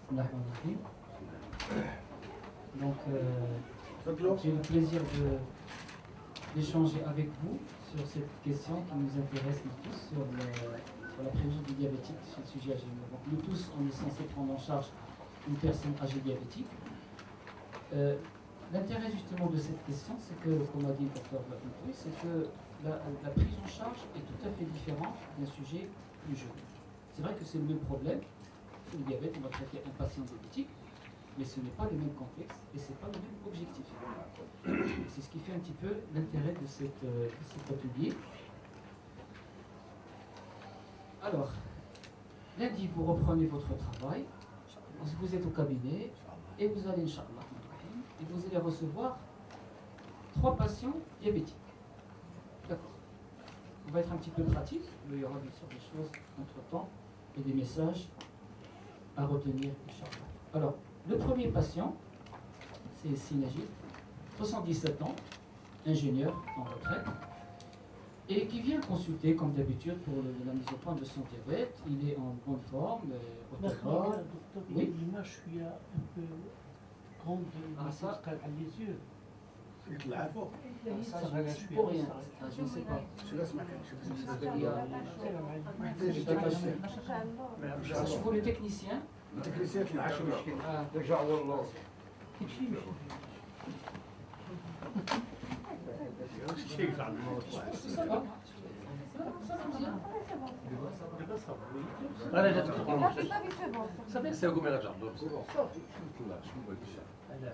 Bismillahirrahmanirrahim. Donc, j'ai le plaisir d'échanger avec vous sur cette question qui nous intéresse nous tous, sur la prévention du diabétique, sur le sujet âgé. Donc, nous tous, on est censé prendre en charge une personne âgée diabétique. L'intérêt justement de cette question, c'est que, comme a dit le docteur Batoui, c'est que la prise en charge est tout à fait différente d'un sujet plus jeune. C'est vrai que c'est le même problème. Le diabète, on va traiter un patient diabétique, mais ce n'est pas le même contexte et ce n'est pas le même objectif. C'est ce qui fait un petit peu l'intérêt de cet atelier. Alors, lundi, vous reprenez votre travail, vous êtes au cabinet et vous allez, Inch'Allah, et vous allez recevoir 3 patients diabétiques. D'accord. On va être un petit peu pratique, mais il y aura bien sûr des choses entre-temps et des messages à retenir, Inch'Allah. Alors, le premier patient, c'est Sinajid, 77 ans, ingénieur en retraite, et qui vient consulter, comme d'habitude, pour la mise au point de son diabète. Il est en bonne forme, autonome. Oui. L'image, je suis un peu grande, ça, les yeux. ça, je suis pour rien, je ne sais pas. Je suis le technicien.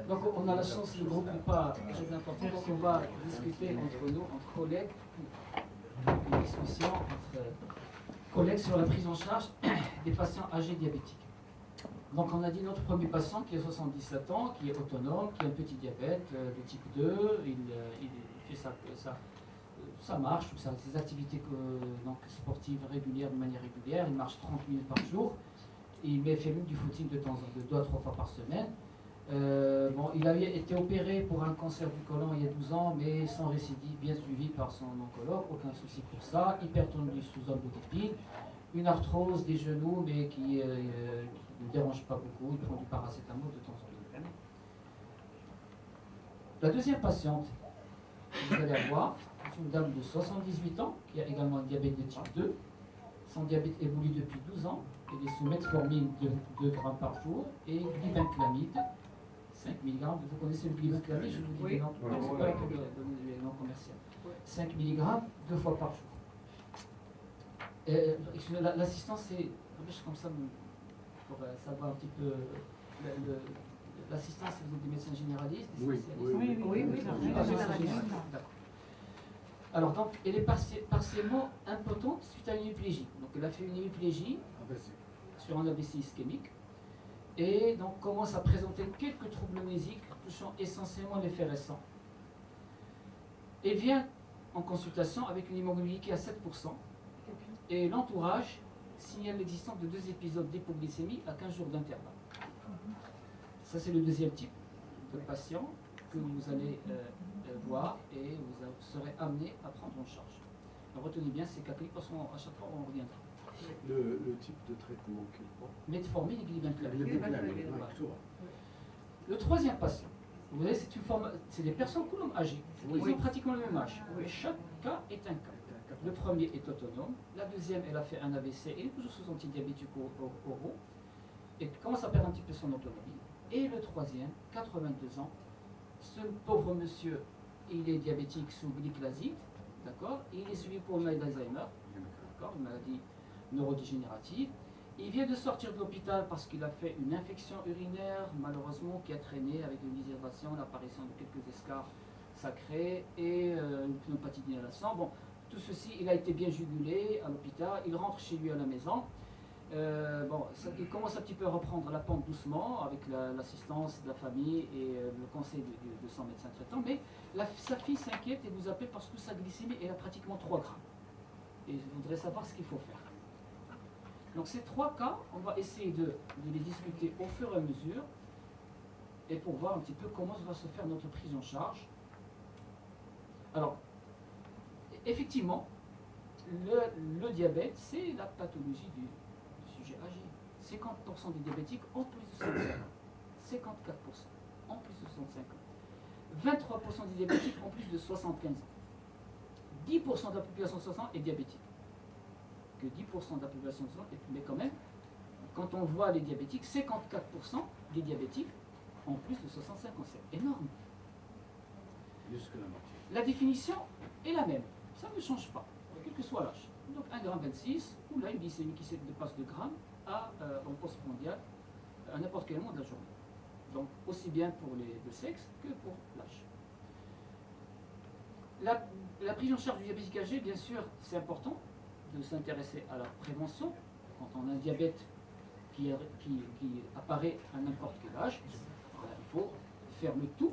Donc on a la chance, le groupe n'est pas très important, donc on va discuter entre nous, entre collègues, une discussion entre collègues sur la prise en charge des patients âgés diabétiques. Donc on a dit notre premier patient qui a 77 ans, qui est autonome, qui a un petit diabète de type 2, il fait sa marche, ses activités donc, sportives régulières, de manière régulière, il marche 30 minutes par jour, il fait même du footing de 2 à 3 fois par semaine. Il avait été opéré pour un cancer du côlon il y a 12 ans, mais sans récidive, bien suivi par son oncologue, aucun souci pour ça, hypertonie sous amlodipine, une arthrose des genoux, mais qui ne dérange pas beaucoup, il prend du paracétamol de temps en temps. La deuxième patiente que vous allez avoir, c'est une dame de 78 ans, qui a également un diabète de type 2. Son diabète évolue depuis 12 ans, elle est sous metformine de 2 grammes par jour et glibenclamide, 5 mg. Vous connaissez le glibenclamide, je vous dis non, c'est pas le nom commercial. 5 mg 2 fois par jour. L'assistance, c'est comme ça pour savoir un petit peu. L'assistance, vous êtes des médecins généralistes, des spécialistes? Oui. D'accord. Alors, donc, elle est partiellement impotente suite à une hémiplégie. Donc, elle a fait une hémiplégie sur un AVC ischémique et donc commence à présenter quelques troubles mnésiques touchant essentiellement les faits récents. Elle vient en consultation avec une hémoglobine qui est à 7%. Et l'entourage signale l'existence de 2 épisodes d'hypoglycémie à 15 jours d'intervalle. Ça, c'est le deuxième type de patient que vous allez voir et vous serez amené à prendre en charge. Alors, retenez bien ces cas cliniques parce qu'à chaque fois, on reviendra. Le type de traitement qu'il prend. Metformine et glibenclamide. Le troisième patient, vous voyez, c'est des personnes coulombes âgées. Ils ont pratiquement le même âge. Chaque cas est un cas. Le premier est autonome, la deuxième, elle a fait un AVC, elle est toujours sous antidiabétique oraux, et commence à perdre un petit peu son autonomie. Et le troisième, 82 ans, ce pauvre monsieur, il est diabétique sous glyclaside, d'accord, il est suivi pour une maladie d'Alzheimer, d'accord, une maladie neurodégénérative. Il vient de sortir de l'hôpital parce qu'il a fait une infection urinaire, malheureusement, qui a traîné avec une déshydratation, l'apparition de quelques escarres sacrées et une pneumopathie d'inhalation. Bon, tout ceci, il a été bien jugulé à l'hôpital, il rentre chez lui à la maison. Il commence un petit peu à reprendre la pente doucement avec l'assistance de la famille et le conseil de son médecin traitant. Mais sa fille s'inquiète et vous appelle parce que sa glycémie est à pratiquement 3 grammes. Et je voudrais savoir ce qu'il faut faire. Donc ces 3 cas, on va essayer de les discuter au fur et à mesure et pour voir un petit peu comment va se faire notre prise en charge. Alors, effectivement, le diabète, c'est la pathologie du sujet âgé. 50% des diabétiques ont plus de 65 ans. 54%, en plus de 65 ans. 23% des diabétiques en plus de 75 ans. 10% de la population de 60 ans est diabétique. Que 10% de la population de 60 ans, mais quand même, quand on voit les diabétiques, 54% des diabétiques en plus de 65 ans. C'est énorme. Jusque la moitié. La définition est la même. Ça ne change pas, quel que soit l'âge. Donc 1,26 g, ou là une glycémie qui dépasse 2 grammes en poste mondial à n'importe quel moment de la journée. Donc aussi bien pour le sexe que pour l'âge. La prise en charge du diabétique âgé, bien sûr, c'est important de s'intéresser à la prévention. Quand on a un diabète qui apparaît à n'importe quel âge, il faut faire le tout,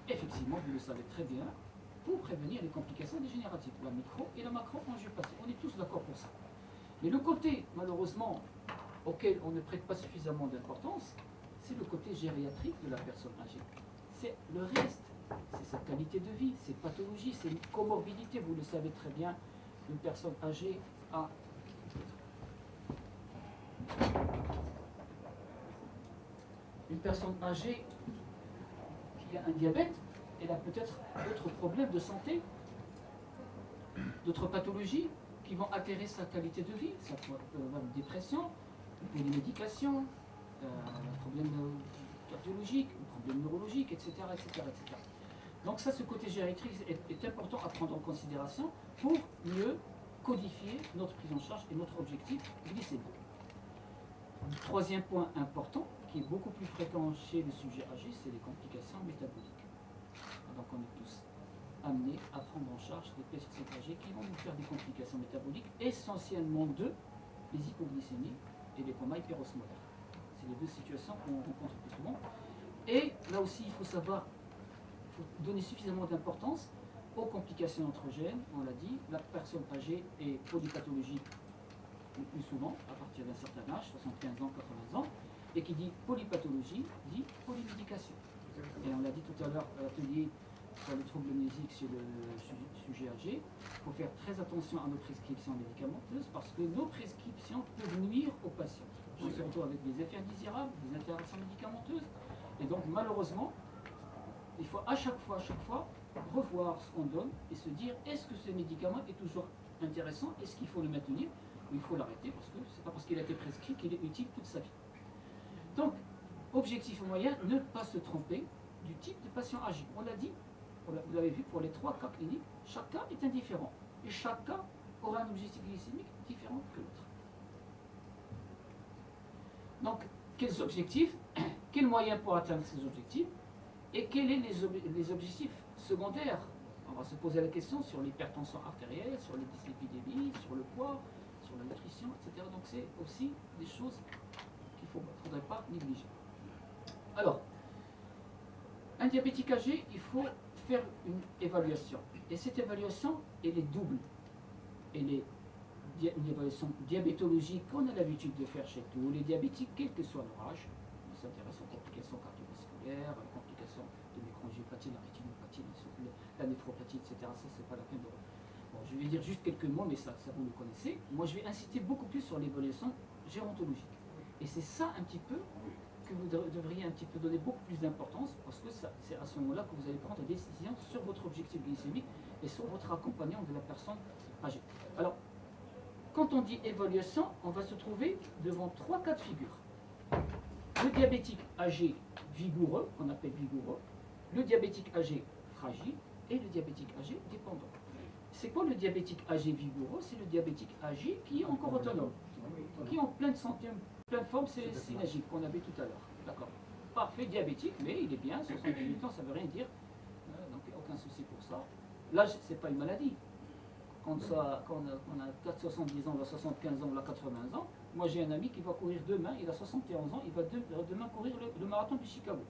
effectivement, vous le savez très bien, pour prévenir les complications dégénératives, la micro et la macro-angiopathie. On est tous d'accord pour ça. Mais le côté, malheureusement, auquel on ne prête pas suffisamment d'importance, c'est le côté gériatrique de la personne âgée. C'est le reste, c'est sa qualité de vie, ses pathologies, ses comorbidités. Vous le savez très bien, une personne âgée a qui a un diabète, elle a peut-être d'autres problèmes de santé, d'autres pathologies qui vont altérer sa qualité de vie. Ça peut avoir une dépression, des médications, un problème cardiologique, un problème neurologique, etc., etc., etc. Donc ça, ce côté gériatrique est important à prendre en considération pour mieux codifier notre prise en charge et notre objectif glycémique. Troisième point important, qui est beaucoup plus fréquent chez les sujets âgés, c'est les complications métaboliques. Donc on est tous amenés à prendre en charge des personnes âgées qui vont nous faire des complications métaboliques, essentiellement les hypoglycémies et les comas hyperosmolaires. C'est les deux situations qu'on rencontre le plus souvent. Et là aussi, il faut savoir, il faut donner suffisamment d'importance aux complications androgènes. On l'a dit, la personne âgée est polypathologique le plus souvent, à partir d'un certain âge, 75 ans, 80 ans, et qui dit polypathologie, dit polymédication. Et on l'a dit tout à l'heure à l'atelier sur les troubles amnésiques chez le sujet âgé, il faut faire très attention à nos prescriptions médicamenteuses parce que nos prescriptions peuvent nuire aux patients. On se retrouve avec des effets indésirables, des interactions médicamenteuses, et donc malheureusement, il faut à chaque fois revoir ce qu'on donne et se dire est-ce que ce médicament est toujours intéressant, est-ce qu'il faut le maintenir ou il faut l'arrêter parce que c'est pas parce qu'il a été prescrit qu'il est utile toute sa vie. Donc, objectif moyen, ne pas se tromper du type de patient âgé. On l'a dit, vous l'avez vu pour les 3 cas cliniques, chaque cas est indifférent et chaque cas aura un objectif glycémique différent que l'autre. Donc, quels objectifs, quels moyens pour atteindre ces objectifs et quels sont les objectifs secondaires? On va se poser la question sur l'hypertension artérielle, sur les dyslipidémies, sur le poids, sur la nutrition, etc. Donc c'est aussi des choses qu'il ne faudrait pas négliger. Alors, un diabétique âgé, il faut faire une évaluation. Et cette évaluation, elle est double. Elle est une évaluation diabétologique qu'on a l'habitude de faire chez tous les diabétiques, quel que soit leur âge. On s'intéresse aux complications cardiovasculaires, aux complications de microangiopathie, la rétinopathie, la néphropathie, etc. Ça, c'est pas la peine de... Bon, je vais dire juste quelques mots, mais ça vous le connaissez. Moi, je vais inciter beaucoup plus sur l'évaluation gérontologique. Et c'est ça un petit peu que vous devriez un petit peu donner beaucoup plus d'importance, parce que c'est à ce moment-là que vous allez prendre des décisions sur votre objectif glycémique et sur votre accompagnement de la personne âgée. Alors, quand on dit évaluation, on va se trouver devant 3 cas de figure. Le diabétique âgé vigoureux, qu'on appelle vigoureux, le diabétique âgé fragile et le diabétique âgé dépendant. C'est quoi le diabétique âgé vigoureux? C'est le diabétique âgé qui est encore autonome, qui est en pleine santé, en pleine forme, c'est synergique qu'on avait tout à l'heure. D'accord. Parfait diabétique, mais il est bien, 78 ans, ça ne veut rien dire. Donc aucun souci pour ça. L'âge, ce n'est pas une maladie. Quand on a 70 ans, on a 75 ans, on a 80 ans. Moi, j'ai un ami qui va courir demain, il a 71 ans, il va demain courir le marathon de Chicago.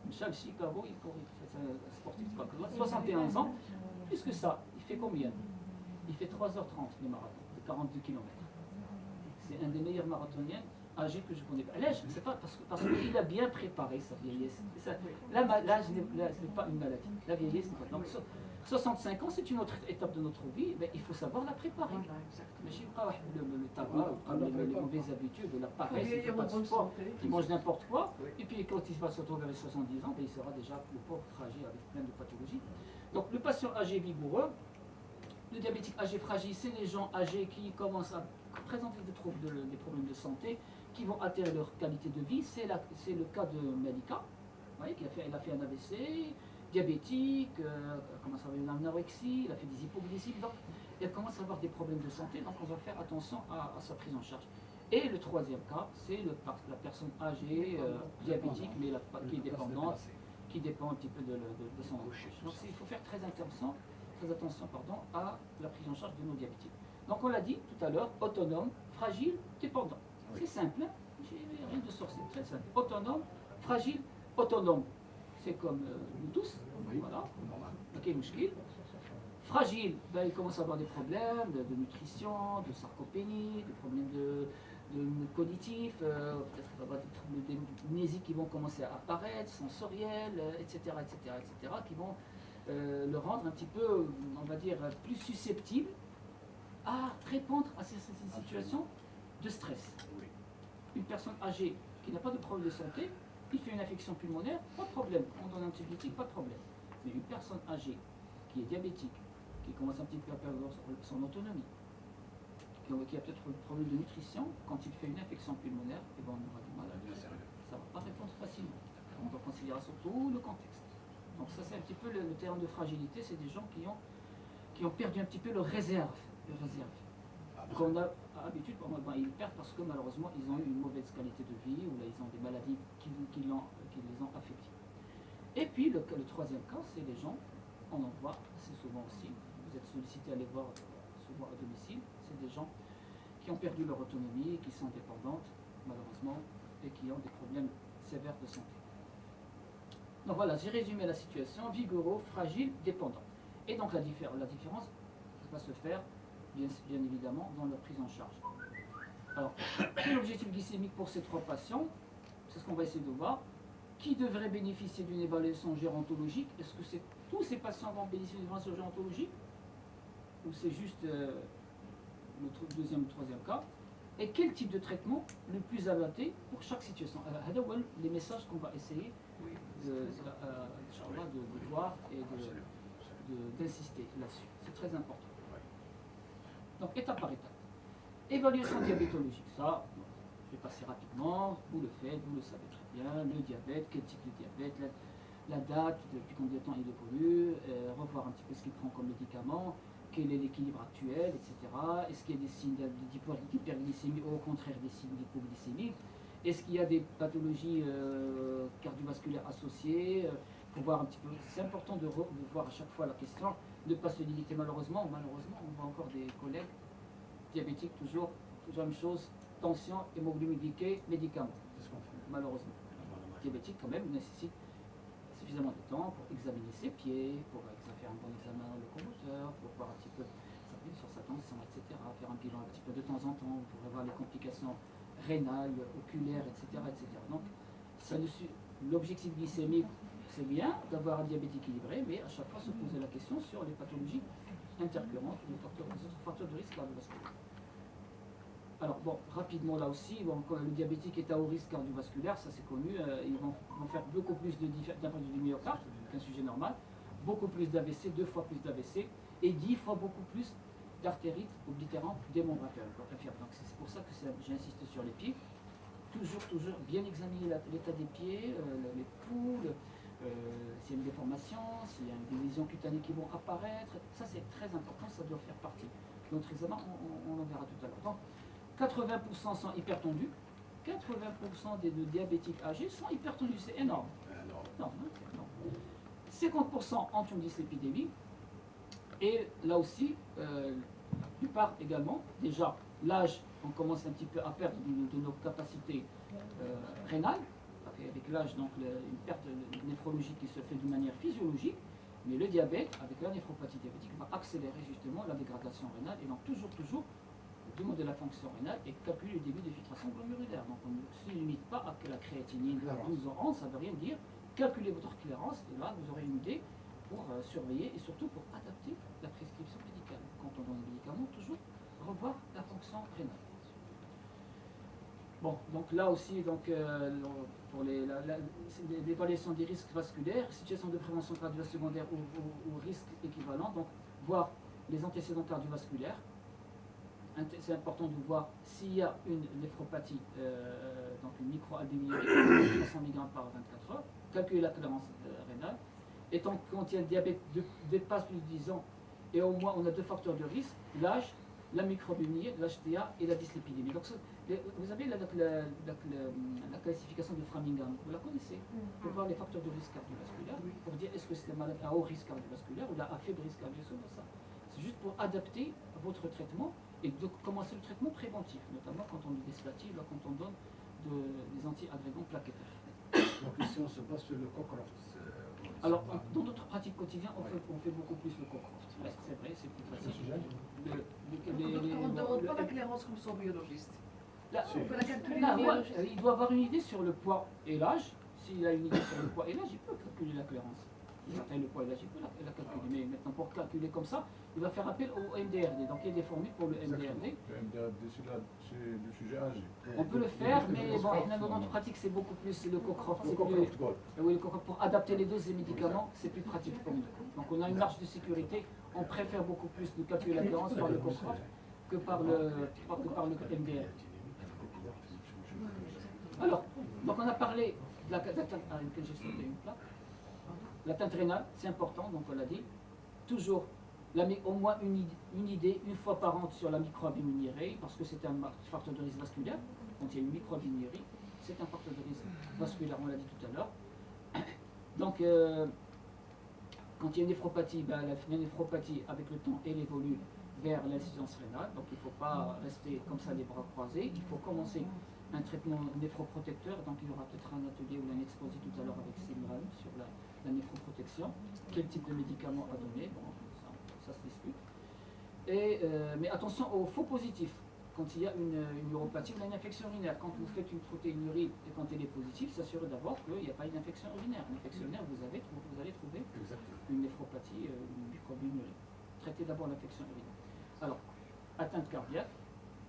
Michel Chicago, il court, c'est un sportif, 71 ans. Plus que ça, il fait combien? Il fait 3h30 le marathon, de 42 km. C'est un des meilleurs marathoniens âgés que je connais. L'âge, c'est pas parce qu'il a bien préparé sa vieillesse. L'âge n'est pas une maladie. La vieillesse n'est pas. Donc, 65 ans, c'est une autre étape de notre vie, ben, il faut savoir la préparer. Mais je sais pas, le tabac, les mauvaises habitudes, la paresse, il ne fait pas de sport, il mange n'importe quoi, et puis quand il va se retrouver vers les 70 ans, ben, il sera déjà le pauvre fragile avec plein de pathologies. Donc le patient âgé vigoureux, le diabétique âgé fragile, c'est les gens âgés qui commencent à présenter des problèmes de santé, qui vont altérer leur qualité de vie. C'est le cas de Melika, vous voyez, elle a fait un AVC, diabétique, commence à avoir une anorexie, elle a fait des hypoglycémies, donc elle commence à avoir des problèmes de santé, donc on va faire attention à sa prise en charge. Et le troisième cas, c'est la personne âgée, diabétique, mais qui est dépendante, qui dépend un petit peu de son âge. Donc il faut faire très attention à la prise en charge de nos diabétiques. Donc on l'a dit tout à l'heure, autonome, fragile, dépendant. C'est simple, hein, j'ai rien de sorcier, très simple. Autonome, fragile, autonome. C'est comme nous tous, voilà, ok, mouchkil. Fragile, ben, il commence à avoir des problèmes de nutrition, de sarcopénie, des problèmes de cognitifs, peut-être qu'il va y avoir des troubles mnésiques qui vont commencer à apparaître, sensoriels, etc., qui vont le rendre un petit peu, on va dire, plus susceptible à répondre à ces situations de stress. Une personne âgée qui n'a pas de problème de santé, il fait une infection pulmonaire, pas de problème. On donne un antibiotique, pas de problème. Mais une personne âgée qui est diabétique, qui commence un petit peu à perdre son autonomie, qui a peut-être un problème de nutrition, quand il fait une infection pulmonaire, eh ben on aura du mal à le faire. Ça ne va pas répondre facilement. On doit considérer surtout le contexte. Donc ça c'est un petit peu le terme de fragilité, c'est des gens qui ont perdu un petit peu leur réserve. Qu'on a habitude, ils perdent parce que malheureusement ils ont eu une mauvaise qualité de vie ou là ils ont des maladies qui les ont affectés. Et puis le troisième cas, c'est les gens, on en voit assez souvent aussi, vous êtes sollicité à les voir souvent à domicile, c'est des gens qui ont perdu leur autonomie, qui sont dépendantes malheureusement et qui ont des problèmes sévères de santé. Donc voilà, j'ai résumé la situation, vigoureux, fragile, dépendant. Et donc la différence va se faire bien évidemment dans leur prise en charge. Alors, quel est l'objectif glycémique pour ces trois patients? C'est ce qu'on va essayer de voir. Qui devrait bénéficier d'une évaluation gérontologique? Est-ce que tous ces patients vont bénéficier d'une évaluation gérontologique? Ou c'est juste le deuxième ou troisième cas? Et quel type de traitement le plus adapté pour chaque situation? Les messages qu'on va essayer de voir et d'insister là-dessus. C'est très important. Donc étape par étape. Évaluation diabétologique, ça, je vais passer rapidement, vous le faites, vous le savez très bien, le diabète, quel type de diabète, la date, depuis combien de temps il évolue, revoir un petit peu ce qu'il prend comme médicament, quel est l'équilibre actuel, etc. Est-ce qu'il y a des signes d'hyperglycémie ou au contraire des signes d'hypoglycémie? Est-ce qu'il y a des pathologies cardiovasculaires associées? Pour voir un petit peu, c'est important de voir à chaque fois la question, ne pas se limiter malheureusement, on voit encore des collègues diabétiques, toujours la même chose, tension, hémoglobine glycée, médicaments, malheureusement. Diabétique quand même nécessite suffisamment de temps pour examiner ses pieds, pour faire un bon examen locomoteur, pour voir un petit peu sur sa tension, etc., faire un bilan un petit peu de temps en temps, pour avoir les complications rénales, oculaires, etc. Donc, l'objectif glycémique, c'est bien d'avoir un diabète équilibré, mais à chaque fois se poser la question sur les pathologies intercurrentes, les facteurs de risque cardiovasculaire. Alors bon, rapidement là aussi, quand le diabétique est à haut risque cardiovasculaire, ça c'est connu, ils vont faire beaucoup plus d'impact du myocarde qu'un sujet normal, beaucoup plus d'AVC, 2 fois plus d'AVC, et 10 fois beaucoup plus d'artérite oblitérante démembranaire. Donc c'est pour ça que j'insiste sur les pieds. Toujours bien examiner l'état des pieds, les poules, s'il y a une déformation, s'il y a des lésions cutanées qui vont apparaître. Ça c'est très important, ça doit faire partie de notre examen, on en verra tout à l'heure. Donc 80% sont hypertendus, 80% des diabétiques âgés sont hypertendus, c'est énorme. Non, c'est énorme. 50% ont une dyslipidémie, et là aussi, la plupart également, déjà l'âge, on commence un petit peu à perdre de nos capacités rénales, avec l'âge, donc une perte néphrologique qui se fait d'une manière physiologique, mais le diabète, avec la néphropathie diabétique, va accélérer justement la dégradation rénale, et donc toujours demander la fonction rénale et calculer le début de filtration glomérulaire. Donc on ne se limite pas à que la créatinine à 12 ans, ça ne veut rien dire. Calculez votre clairance, et là vous aurez une idée pour surveiller et surtout pour adapter la prescription médicale. Quand on donne un médicament, toujours revoir la fonction rénale. Bon, donc là aussi, donc, pour l'évaluation des risques vasculaires, situation de prévention cardiovasculaire secondaire ou risques équivalents, donc voir les antécédents cardiovasculaires. C'est important de voir s'il y a une néphropathie, donc une microalbuminurie, 300 mg par 24 heures, calculer la tolérance rénale. Et tant quand il y a un diabète dépasse plus de 10 ans, et au moins on a deux facteurs de risque, l'âge, la microalbuminurie, l'HTA et la dyslipidémie. Donc vous avez la classification de Framingham, vous la connaissez, pour voir les facteurs de risque cardiovasculaire, pour dire est-ce que c'est un malade à haut risque cardiovasculaire ou à faible risque cardiovasculaire, ça. C'est juste pour adapter votre traitement et de commencer le traitement préventif, notamment quand on est despative, quand on donne des anti-agrégants plaquettaires. Donc ici, on se base sur le Cockcroft. Alors, dans notre pratique quotidienne, on fait beaucoup plus le Cockcroft. C'est vrai, c'est plus facile. On ne demande pas la clairance comme son biologiste. Là, On peut la calculer. là, il doit avoir une idée sur le poids et l'âge. S'il a une idée sur le poids et l'âge, il peut calculer la clairance. Il a le poids et l'âge, il peut la calculer. Mais maintenant, pour calculer comme ça, il va faire appel au MDRD. Donc il y a des formules pour le MDRD. Le MDRD, c'est le sujet âgé. On peut le faire, mais bon, dans notre pratique, c'est beaucoup plus le Cockcroft. Le Cockcroft Gold. Oui, le Cockcroft, pour adapter les doses des médicaments, c'est plus pratique pour nous. Donc on a une marge de sécurité. On préfère beaucoup plus de calculer la clairance par le Cockcroft que par le MDRD. Alors, donc on a parlé de l'atteinte rénale, c'est important, donc on l'a dit. Toujours au moins une idée, une fois par an, sur la microalbuminurie, parce que c'est un facteur de risque vasculaire. Quand il y a une microalbuminurie, c'est un facteur de risque vasculaire, on l'a dit tout à l'heure. Donc, quand il y a une néphropathie, la néphropathie, avec le temps, elle évolue vers l'insuffisance rénale. Donc, il ne faut pas rester comme ça les bras croisés. Il faut commencer un traitement néphroprotecteur. Donc, il y aura peut-être un atelier où on a exposé tout à l'heure avec Simran sur la néphroprotection. Quel type de médicament à donner? Bon, ça se discute. Mais attention aux faux positifs. Quand il y a une neuropathie ou une infection urinaire, quand vous faites une protéinurie et quand elle est positive, s'assurez d'abord qu'il n'y a pas une infection urinaire. Une infection urinaire, vous allez trouver une néphropathie, une microalbuminurie. Traitez d'abord l'infection urinaire. Alors, atteinte cardiaque,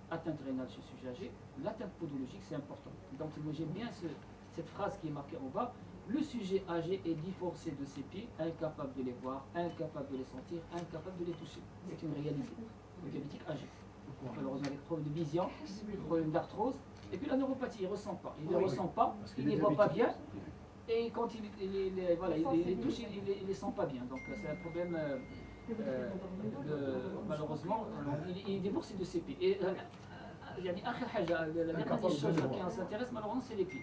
atteinte rénale chez sujet âgé, l'atteinte podologique, c'est important. Donc, j'aime bien cette phrase qui est marquée en bas. Le sujet âgé est divorcé de ses pieds, incapable de les voir, incapable de les sentir, incapable de les toucher. C'est une réalité. Le diabétique âgé. Malheureusement, avec problème de vision, problème d'arthrose, et puis la neuropathie, il ne ressent pas. Il ne les ressent pas, il ne les voit pas bien, et quand il les touche, il ne les sent pas bien. Donc c'est un problème, malheureusement, il est divorcé de ses pieds. Et la dernière des choses qui s'intéresse, malheureusement, c'est les pieds.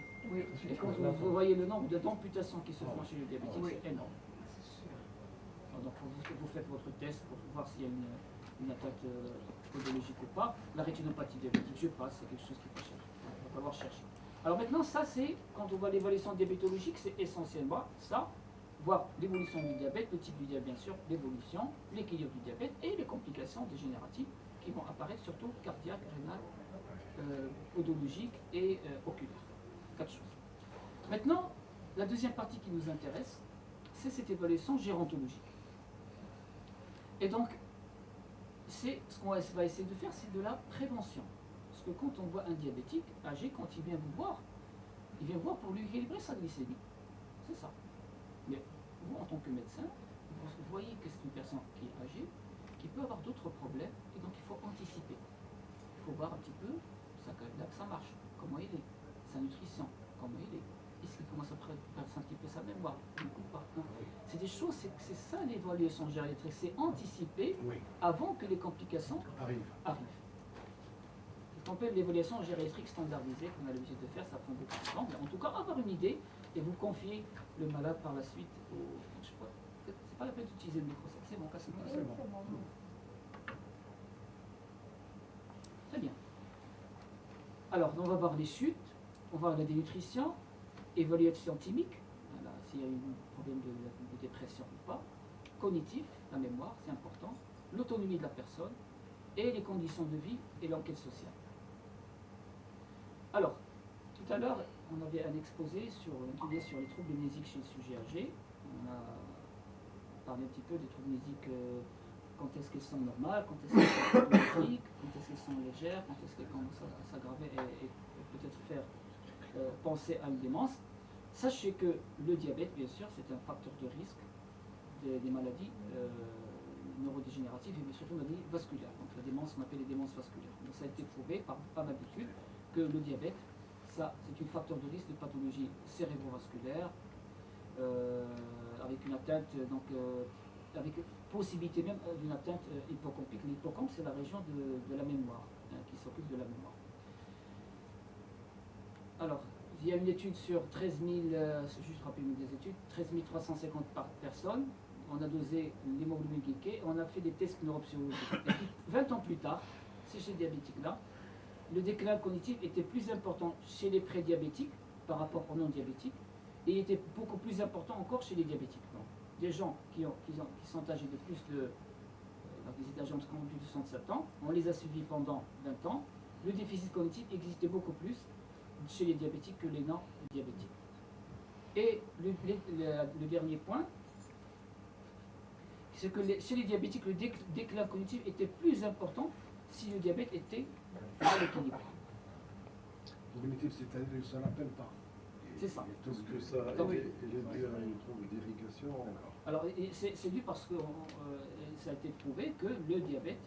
Et quand vous voyez le nombre d'amputations qui se font chez le diabétique, c'est énorme. Donc vous faites votre test pour voir s'il y a une attaque podologique ou pas. La rétinopathie diabétique, je passe, c'est quelque chose qu'il faut chercher. Il va falloir chercher. Alors maintenant, ça c'est, quand on voit l'évolution diabétologique, c'est essentiellement ça, voir l'évolution du diabète, le type du diabète bien sûr, l'évolution, l'équilibre du diabète et les complications dégénératives qui vont apparaître surtout cardiaques, rénales, podologiques et oculaires. 4 choses. Maintenant, la deuxième partie qui nous intéresse, c'est cette évaluation gérontologique. Et donc, c'est ce qu'on va essayer de faire, c'est de la prévention. Parce que quand on voit un diabétique âgé, quand il vient vous voir, il vient voir pour lui équilibrer sa glycémie. C'est ça. Mais vous, en tant que médecin, vous voyez que c'est une personne qui est âgée, qui peut avoir d'autres problèmes, et donc il faut anticiper. Il faut voir un petit peu que ça marche, comment il est, sa nutrition, comment il est. Est-ce qu'il commence à perdre un petit peu sa mémoire ou pas? C'est des choses, c'est ça l'évaluation gériatrique, c'est anticiper avant que les complications arrivent. On peut l'évaluation gériatrique standardisée qu'on a l'habitude de faire, ça prend beaucoup de temps, mais en tout cas avoir une idée et vous confier le malade par la suite au. Je sais pas, c'est pas la peine d'utiliser le micro, c'est bon, c'est bon. Très bien. Alors, on va voir les chutes, on va voir la dénutrition, évaluation thymique, voilà, s'il y a un problème de dépression ou pas, cognitif, la mémoire, c'est important, l'autonomie de la personne, et les conditions de vie et l'enquête sociale. Alors, tout à l'heure, on avait un exposé sur les troubles mnésiques chez le sujet âgé. On a parlé un petit peu des troubles musiques, quand est-ce qu'elles sont normales, quand est-ce qu'elles sont pathologiques, quand est-ce qu'elles sont légères, quand est-ce qu'elles commencent à s'aggraver et peut-être faire penser à une démence. Sachez que le diabète, bien sûr, c'est un facteur de risque des maladies neurodégénératives et surtout maladies vasculaires. Donc la démence, on appelle les démences vasculaires. Donc ça a été prouvé par pas mal d'études que le diabète, ça, c'est un facteur de risque de pathologie cérébrovasculaire avec une atteinte, donc avec possibilité même d'une atteinte hippocampique. L'hippocampe, c'est la région de la mémoire, qui s'occupe de la mémoire. Alors, il y a une étude sur 13 000, juste rapidement des études, 13 350 personnes. On a dosé l'hémoglobine glycée, on a fait des tests neuropsychologiques. Et puis, 20 ans plus tard, c'est chez les diabétiques-là, le déclin cognitif était plus important chez les prédiabétiques par rapport aux non-diabétiques, et il était beaucoup plus important encore chez les diabétiques. Donc, des gens qui sont âgés de plus de, des âgés entre 48 et 67 ans, on les a suivis pendant 20 ans, le déficit cognitif existait beaucoup plus chez les diabétiques que les non-diabétiques. Et le dernier point, c'est que chez les diabétiques, le déclin cognitif était plus important si le diabète était mal équilibré. Cognitif, c'est-à-dire qu'il ne se rappelle pas. C'est ça. Parce que ça Attends, il est dû à une trouble d'irrigation. Alors, c'est dû parce que ça a été prouvé que le diabète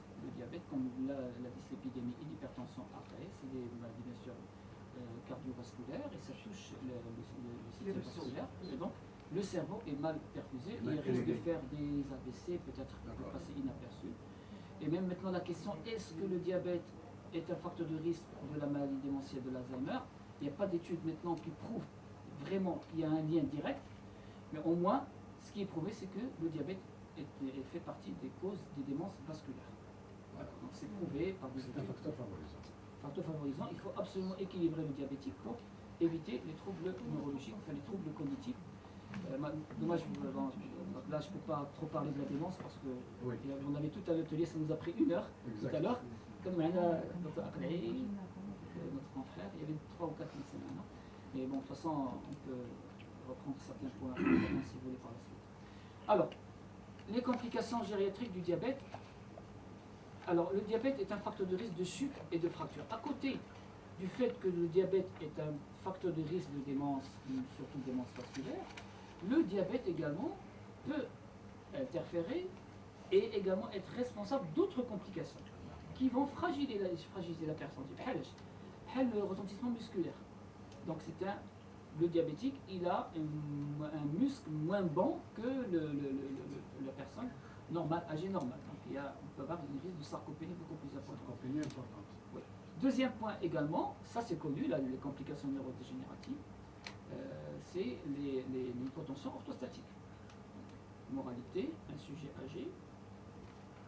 comme la dyslipidémie et l'hypertension après, c'est des maladies bien sûr cardiovasculaires et ça touche le système vasculaire. Et donc, le cerveau est mal perfusé, il risque de faire des AVC, peut-être de passer inaperçu. Et même maintenant, la question, est-ce que le diabète est un facteur de risque de la maladie démentielle de l'Alzheimer? Il n'y a pas d'études maintenant qui prouvent vraiment qu'il y a un lien direct, mais au moins, ce qui est prouvé, c'est que le diabète fait partie des causes des démences vasculaires. Voilà, donc c'est prouvé par des études. C'est un facteur favorisant. Facteur favorisant, il faut absolument équilibrer le diabétique pour éviter les troubles neurologiques, enfin les troubles cognitifs. Dommage, là je ne peux pas trop parler de la démence parce que on avait tout à l'atelier, ça nous a pris 1 heure tout à l'heure. Comme notre confrère, il y avait 3 ou 4 lycéens maintenant. Mais bon, de toute façon, on peut reprendre certains points si vous voulez par la suite. Alors, les complications gériatriques du diabète. Alors, le diabète est un facteur de risque de chute et de fracture. À côté du fait que le diabète est un facteur de risque de démence, surtout de démence vasculaire, le diabète également peut interférer et également être responsable d'autres complications qui vont fragiliser la personne. Le retentissement musculaire. Donc le diabétique, il a un muscle moins bon que la personne normale, âgée normale. Donc on peut avoir un risque de sarcopénie beaucoup plus important. Sarcopénie importante. Oui. Deuxième point également, ça c'est connu, là, les complications neurodégénératives, c'est l'hypotension orthostatique. Moralité, un sujet âgé,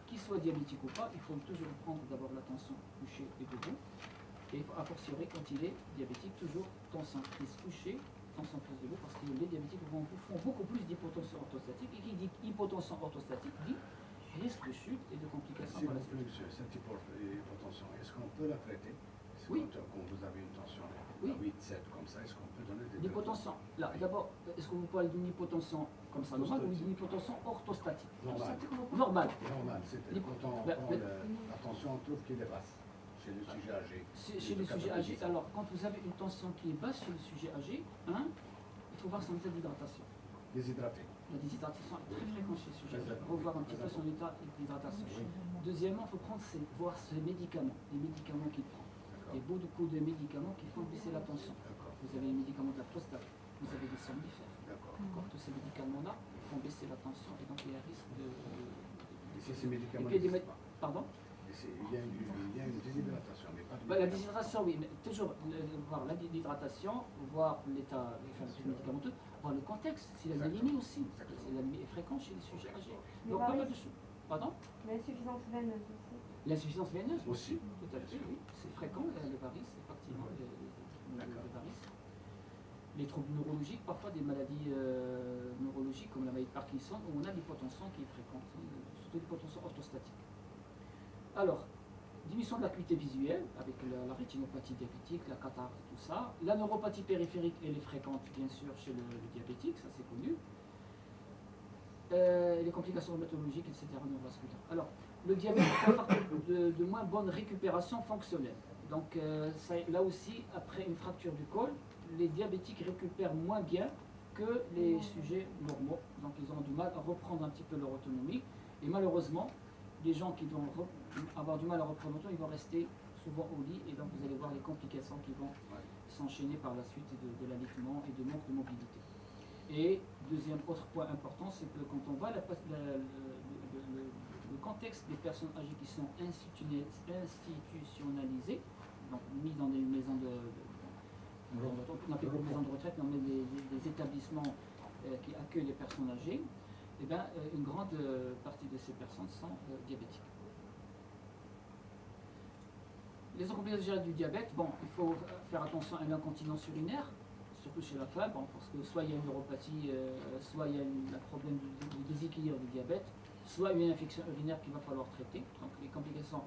qu'il soit diabétique ou pas, il faut toujours prendre d'abord la tension couchée et debout. Et a fortiori, quand il est diabétique, toujours tension prise couchée, tension prise debout, parce que les diabétiques font beaucoup plus d'hypotension orthostatique. Et qui dit hypotension orthostatique dit risque de chute et de complications. S'il vous plaît, monsieur, cette hypotension, est-ce qu'on peut la traiter? Oui. Quand vous avez une tension Oui. 8, 7 comme ça, est-ce qu'on peut donner des L'hypotension. Là, d'abord, est-ce que vous parlez d'une hypotension comme ça normale ou d'une hypotension orthostatique? Normal. Normal. C'est quand on prend la tension, on trouve qu'il est basse chez le sujet âgé. Chez le sujet âgé, alors quand vous avez une tension qui est basse chez le sujet âgé, il faut voir son état d'hydratation. Déshydraté. La déshydratation est très fréquente chez le sujet âgé. Il faut voir un petit peu son état d'hydratation. Deuxièmement, il faut voir ses médicaments, les médicaments qu'il prend. Il y a beaucoup de médicaments qui font baisser la tension. Vous avez les médicaments de la prostate, vous avez des somnifères. Tous ces médicaments-là font baisser la tension et donc il y a un risque de... Et si ces médicaments n'existent pas? Pardon? Il y a une déshydratation, mais pas de la déshydratation, oui, mais toujours voir l'hydratation, voir l'état médicamenteux, voir le contexte, si l'anémie aussi. L'anémie est fréquente chez les sujets âgés. Donc pas mal de choses. Pardon? L'insuffisance veineuse aussi. L'insuffisance veineuse aussi. Tout à fait, oui. C'est fréquent, le varices, effectivement, le varices. Les troubles neurologiques, parfois des maladies neurologiques comme la maladie de Parkinson, où on a l'hypotension qui est fréquente, surtout l'hypotension orthostatique. Alors, diminution de l'acuité visuelle avec la rétinopathie diabétique, la cataracte, tout ça. La neuropathie périphérique, elle est fréquente, bien sûr, chez le diabétique, ça c'est connu. les complications rhumatologiques, etc. neurovasculaires. Alors, le diabète est un facteur de moins bonne récupération fonctionnelle. Donc, là aussi, après une fracture du col, les diabétiques récupèrent moins bien que les sujets normaux. Donc, ils ont du mal à reprendre un petit peu leur autonomie. Et malheureusement, les gens qui vont avoir du mal à reprendre l'autonomie, ils vont rester souvent au lit. Et donc, vous allez voir les complications qui vont s'enchaîner par la suite de l'allaitement et de manque de mobilité. Et deuxième autre point important, c'est que quand on voit le contexte des personnes âgées qui sont institutionnalisées, donc mis dans des maisons on appelle pas maisons de retraite, mais des établissements qui accueillent les personnes âgées, eh bien, une grande partie de ces personnes sont diabétiques. Les complications du diabète, bon, il faut faire attention à l'incontinence urinaire, surtout chez la femme, bon, parce que soit il y a une neuropathie, soit il y a un problème du déséquilibre du diabète, soit une infection urinaire qu'il va falloir traiter. Donc les complications,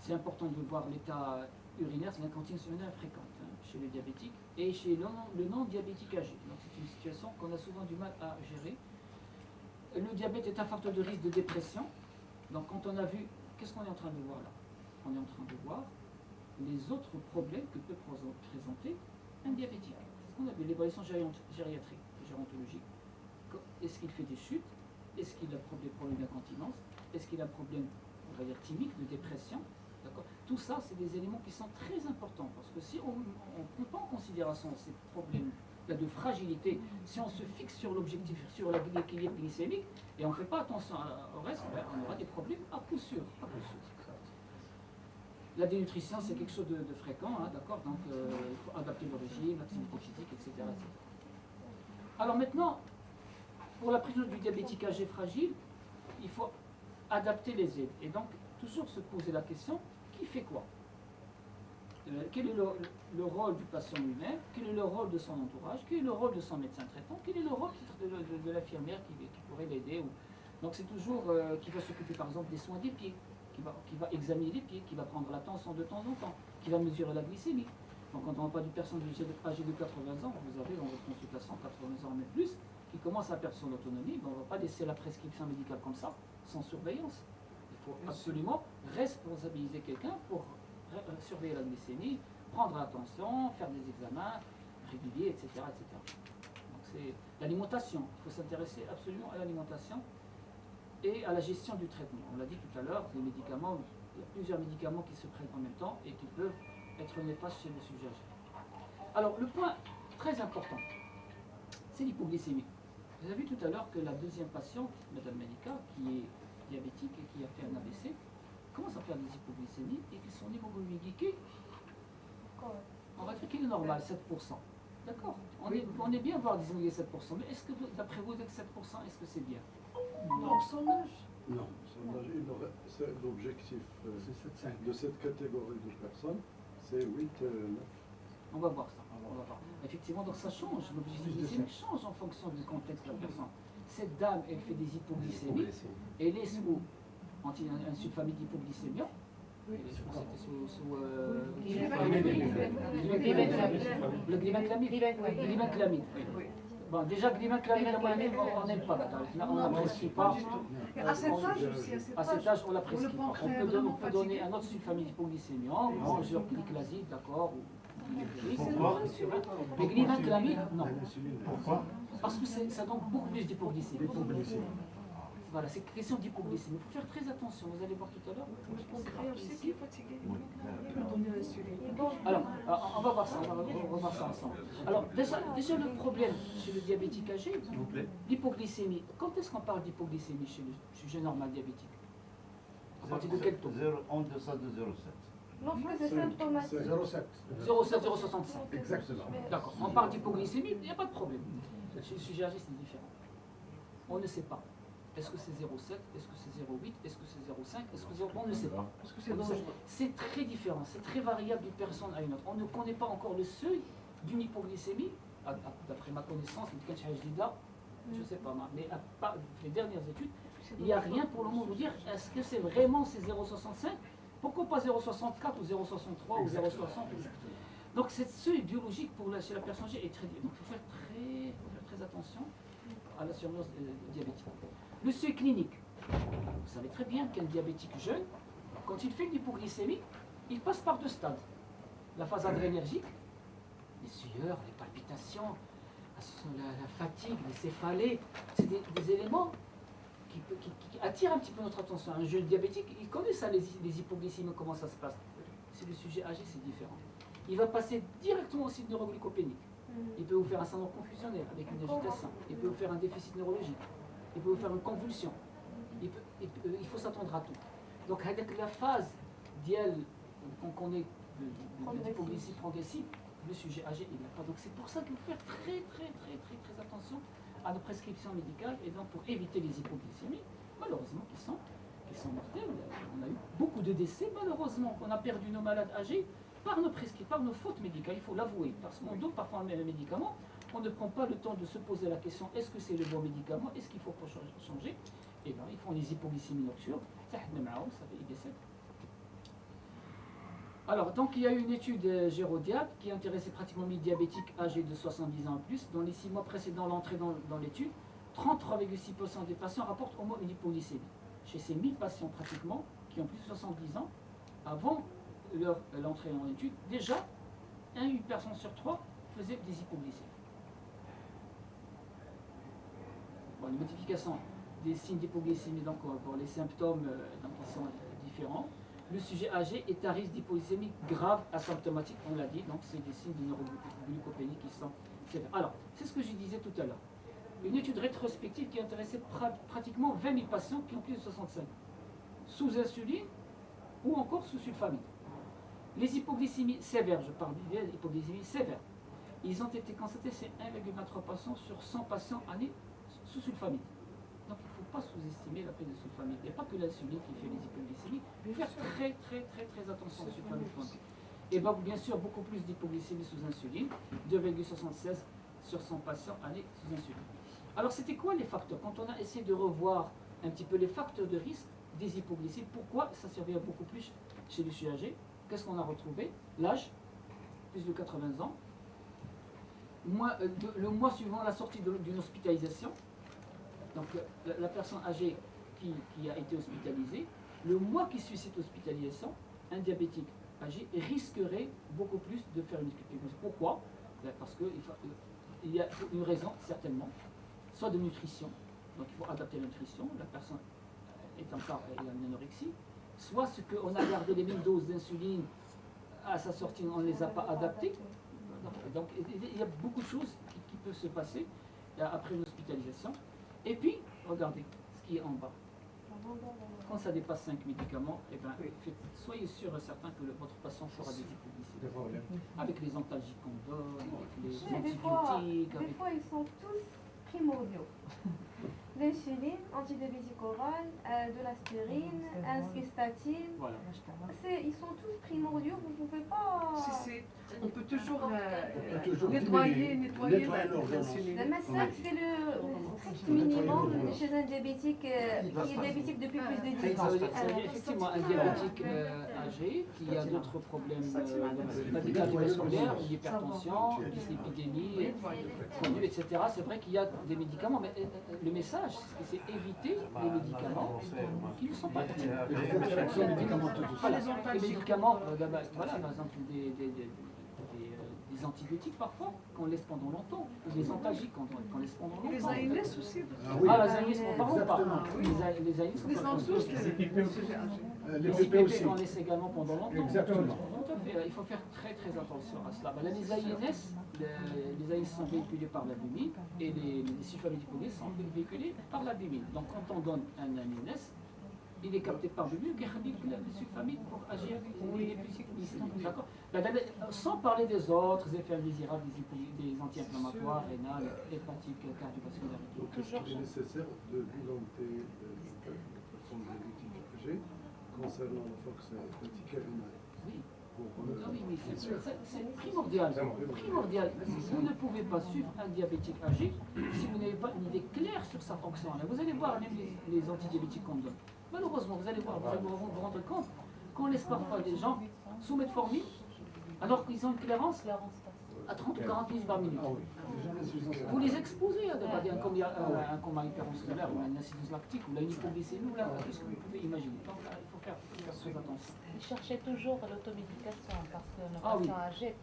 c'est important de voir l'état urinaire, c'est l'incontinence urinaire fréquente chez les diabétiques et chez le non-diabétique âgé. Donc c'est une situation qu'on a souvent du mal à gérer. Le diabète est un facteur de risque de dépression. Donc quand on a vu, qu'est-ce qu'on est en train de voir là? On est en train de voir les autres problèmes que peut présenter un diabétique. C'est ce qu'on appelle l'évaluation gériatrique, gérontologique. Est-ce qu'il fait des chutes? Est-ce qu'il a des problèmes d'incontinence? Est-ce qu'il a un problème, on va dire, thymique, de dépression? Tout ça, c'est des éléments qui sont très importants, parce que si on ne prend pas en considération ces problèmes-là de fragilité, si on se fixe sur l'objectif, sur l'équilibre glycémique, et on ne fait pas attention au reste, ben, on aura des problèmes à coup sûr. La dénutrition, c'est quelque chose de fréquent, hein, d'accord? Donc, il faut adapter le régime, l'activité physique, etc., etc. Alors maintenant, pour la prise du diabétique âgé fragile, il faut adapter les aides. Et donc, toujours se poser la question, qui fait quoi? Quel est le rôle du patient lui-même? Quel est le rôle de son entourage? Quel est le rôle de son médecin traitant? Quel est le rôle de l'infirmière qui pourrait l'aider? Donc c'est toujours qui va s'occuper par exemple des soins des pieds, qui va examiner les pieds, qui va prendre la tension de temps en temps, qui va mesurer la glycémie. Donc quand on parle d'une personne âgée de 80 ans, vous avez dans votre consultation 80 ans mais plus, qui commence à perdre son autonomie, on ne va pas laisser la prescription médicale comme ça, sans surveillance. Il faut absolument responsabiliser quelqu'un pour surveiller la glycémie, prendre l'attention, faire des examens réguliers, etc. Donc c'est l'alimentation. Il faut s'intéresser absolument à l'alimentation et à la gestion du traitement. On l'a dit tout à l'heure, les médicaments, il y a plusieurs médicaments qui se prennent en même temps et qui peuvent être néfastes chez le sujet âgé. Alors le point très important, c'est l'hypoglycémie. Vous avez vu tout à l'heure que la deuxième patiente, Madame Malika, qui est diabétique et qui a fait un AVC, commence à faire des hypoglycémies et que son hémoglobine glycée, on va dire qu'il est normal, 7%. D'accord, on est bien à voir des hémoglobines 7%, mais est-ce que d'après vous, avec 7%, est-ce que c'est bien? Non, son âge. Non. C'est l'objectif C'est 7,5. de cette catégorie de personnes, c'est 8, 9. On va voir ça. On va voir. Effectivement, donc ça change. L'objectif glycémique change en fonction du contexte de la personne. Cette dame, elle fait des hypoglycémies, elle est sous un subfamille d'hypoglycémia. C'était sous le glibenclamide. Bon, déjà, glibenclamide, on n'aime pas. On n'apprécie pas. À cet âge aussi, à cet âge, on l'apprécie pas. On peut donner un autre subfamille d'hypoglycémia, genre glyclazide, d'accord. Mais glibenclamide, non. Pourquoi? Parce que ça donne beaucoup plus d'hypoglycémie. Voilà, c'est une question d'hypoglycémie. Il faut faire très attention, vous allez voir tout à l'heure. Alors, on va voir ça, on va voir ça ensemble. Alors, déjà le problème chez le diabétique âgé, l'hypoglycémie. Quand est-ce qu'on parle d'hypoglycémie chez le sujet normal diabétique? À partir de quel taux? En deçà de 0,7. Lorsque c'est symptomatique. 0,7. 0,7, 0,65. Exactement. D'accord, on parle d'hypoglycémie, il n'y a pas de problème. Chez le sujet âgé, c'est différent. On ne sait pas. Est-ce que c'est 0,7? Est-ce que c'est 0,8? Est-ce que c'est 0,5? Est-ce que c'est 0,1? On ne sait pas. C'est très différent, c'est très variable d'une personne à une autre. On ne connaît pas encore le seuil d'une hypoglycémie, d'après ma connaissance, je ne sais pas, mais à part les dernières études, il n'y a rien pour le moment vous dire est-ce que c'est vraiment ces 0,65? Pourquoi pas 0,64 ou 0,63 ou 0,60? Donc cette seuil biologique chez la personne âgée est très... Donc il faut faire très attention. à la survenance diabétique. Le seuil clinique. Vous savez très bien qu'un diabétique jeune, quand il fait une hypoglycémie, il passe par 2 stades. La phase adrénergique, les sueurs, les palpitations, la fatigue, les céphalées, c'est des éléments qui attirent un petit peu notre attention. Un jeune diabétique, il connaît ça, les hypoglycémies, comment ça se passe. Si le sujet âgé, c'est différent. Il va passer directement au site neuroglycopénique. Il peut vous faire un syndrome confusionnel avec une agitation. Il peut vous faire un déficit neurologique. Il peut vous faire une convulsion. Il faut s'attendre à tout. Donc, avec la phase qu'on connaît de l'hypoglycémie progressive, le sujet âgé, il n'a pas. Donc, c'est pour ça qu'il faut faire très attention à nos prescriptions médicales et donc pour éviter les hypoglycémies, malheureusement, qui sont mortelles. On a eu beaucoup de décès, malheureusement. On a perdu nos malades âgés par nos fautes médicales, il faut l'avouer. Parce qu'on donne parfois un médicament, on ne prend pas le temps de se poser la question, est-ce que c'est le bon médicament, est-ce qu'il faut changer? Et bien, ils font les hypoglycémies nocturnes, ça fait ils décèdent. Alors, donc il y a eu une étude Gérodiade qui intéressait pratiquement 1000 diabétiques âgés de 70 ans en plus. Dans les 6 mois précédant l'entrée dans l'étude, 33,6% des patients rapportent au moins une hypoglycémie. Chez ces 1000 patients pratiquement, qui ont plus de 70 ans, avant l'entrée en étude, déjà, 1 personne sur 3 faisait des hypoglycémies. Bon, les modifications des signes d'hypoglycémie, donc pour les symptômes donc, ils sont différents. Le sujet âgé est à risque d'hypoglycémie grave asymptomatique, on l'a dit, donc c'est des signes de neuroglycopénie qui sont sévères. Alors, c'est ce que je disais tout à l'heure. Une étude rétrospective qui intéressait pratiquement 20 000 patients qui ont plus de 65 ans, sous insuline ou encore sous sulfamide. Les hypoglycémies sévères, je parle bien d'hypoglycémies sévères, ils ont été constatés, c'est 1,23 patients sur 100 patients année sous sulfamide. Donc il ne faut pas sous-estimer la prise de sulfamide. Il n'y a pas que l'insuline qui fait les hypoglycémies. Il faut faire très attention au sulfamide. Et donc bien sûr, beaucoup plus d'hypoglycémie sous insuline, 2,76 sur 100 patients année sous insuline. Alors c'était quoi les facteurs? Quand on a essayé de revoir un petit peu les facteurs de risque des hypoglycémies, pourquoi ça survient beaucoup plus chez les sujets âgés? Qu'est-ce qu'on a retrouvé? L'âge, plus de 80 ans. Le mois suivant la sortie d'une hospitalisation, donc la personne âgée qui a été hospitalisée, le mois qui suit cette hospitalisation, un diabétique âgé risquerait beaucoup plus de faire une hypoglycémie. Pourquoi? Parce qu'il y a une raison, certainement, soit de nutrition, donc il faut adapter la nutrition, la personne est encore il a une anorexie, soit ce qu'on a gardé les mêmes doses d'insuline à sa sortie, on ne les a pas adaptées. Donc il y a beaucoup de choses qui peuvent se passer après une hospitalisation. Et puis, regardez ce qui est en bas. Quand ça dépasse 5 médicaments, eh ben, soyez sûr et certain que votre patient fera des hypoglycémies. Avec les antalgiques qu'on donne, avec les antibiotiques. Des fois, ils sont tous primordiaux. L'insuline, antidiabétique oral, de l'aspirine, un statine. Voilà. Ils sont tous primordiaux, vous ne pouvez pas... On peut toujours nettoyer l'insuline. Le massacre, c'est le strict minimum chez un diabétique qui est diabétique depuis plus de 10 ans. Effectivement, un diabétique âgé qui a d'autres problèmes cardiovasculaires, l'hypertension, l'hyslipidémie, etc. C'est vrai qu'il y a des médicaments, mais le message, c'est éviter les médicaments qui ne sont pas utiles. Les médicaments, voilà, par exemple, des antibiotiques parfois, qu'on laisse pendant longtemps, ou des antalgiques qu'on laisse pendant longtemps. Les ANS aussi. Ah, les ANS, on ne parle pas. Les ANS, Les ansus, les IPP qu'on laisse également pendant longtemps. Exactement. Tout à fait. Il faut faire très attention à cela. Là, les ANS sont véhiculés par l'albumine et les sulfamides hypoglycémiques sont véhiculés par l'albumine. Donc quand on donne un ANS, il est capté par l'albumine qui réduit le sulfamide pour agir les glycémiques. D'accord? Sans parler des autres effets indésirables des anti-inflammatoires, rénales, hépatiques, cardiovasculaires. Donc, est-ce qu'il est nécessaire de bilanter les personnes diabétiques âgées concernant la force hépatique rénale? Oui. Oui, mais c'est primordial. Vous ne pouvez pas suivre un diabétique âgé si vous n'avez pas une idée claire sur sa fonction. Vous allez voir même les antidiabétiques qu'on donne. Malheureusement, vous allez voir, vous allez vous rendre compte qu'on laisse parfois des gens sous metformine alors qu'ils ont une clairance à 30 ou 40 minutes par minute. Vous lisez exposé à un coma hyperosmolaire ou à une incidence lactique ou à une hypoglycémie ou là, tout ce que vous pouvez imaginer. Donc là, il faut faire très attention. Ils cherchaient toujours l'automédication parce que nos Ah oui. patients âgés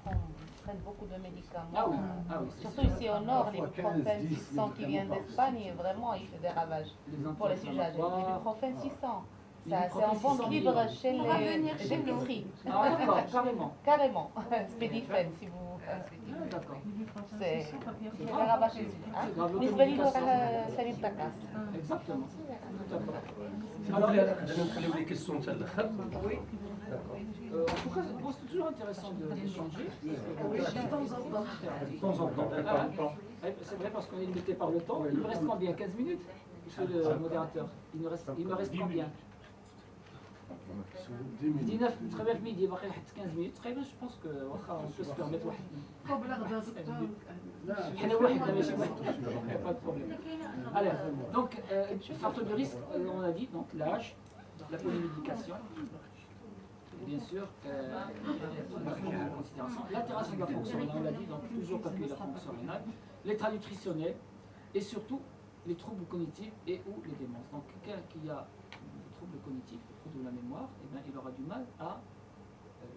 prennent beaucoup de médicaments. Ah oui, ah oui, c'est Surtout sûr. ici au nord, Parfois l'ibuprofène 15, 10 600 qui vient d'Espagne, vraiment, il fait des ravages pour les sujets âgés. L'ibuprofène 600, c'est en vente libre chez On va venir les chez nous. épiceries. Ah d'accord, carrément. Carrément. Spédifène, si vous... Ah, d'accord. C'est des ravages chez eux. C'est grave, بالنسبة لي l'automédication. سليم تكاس. Exactement. Tout à fait. Alors, نخليو les questions تاع الاخر. En tout cas, bon, c'est toujours intéressant d'échanger. De temps en temps. De temps en temps. C'est vrai parce qu'on est limité par le temps. Il me reste combien? 15 minutes, monsieur le modérateur? Il me reste combien? 19 très bien midi, باقي لحد 15 minutes. Très bien, je pense que on peut se permettre واحد. قبل غدا دكتور. حنا واحد ماشي واحد. Pas de problème. Alors, donc, facteur de risque, on a dit, donc l'âge, la polymédication, bien sûr, la considération, l'altération de la fonction rénale, on l'a dit, donc toujours calculer la fonction rénale, l'état nutritionnel et surtout les troubles cognitifs et ou les démences. Donc quelqu'un qui a des troubles cognitifs, des troubles de la mémoire, eh bien, il aura du mal à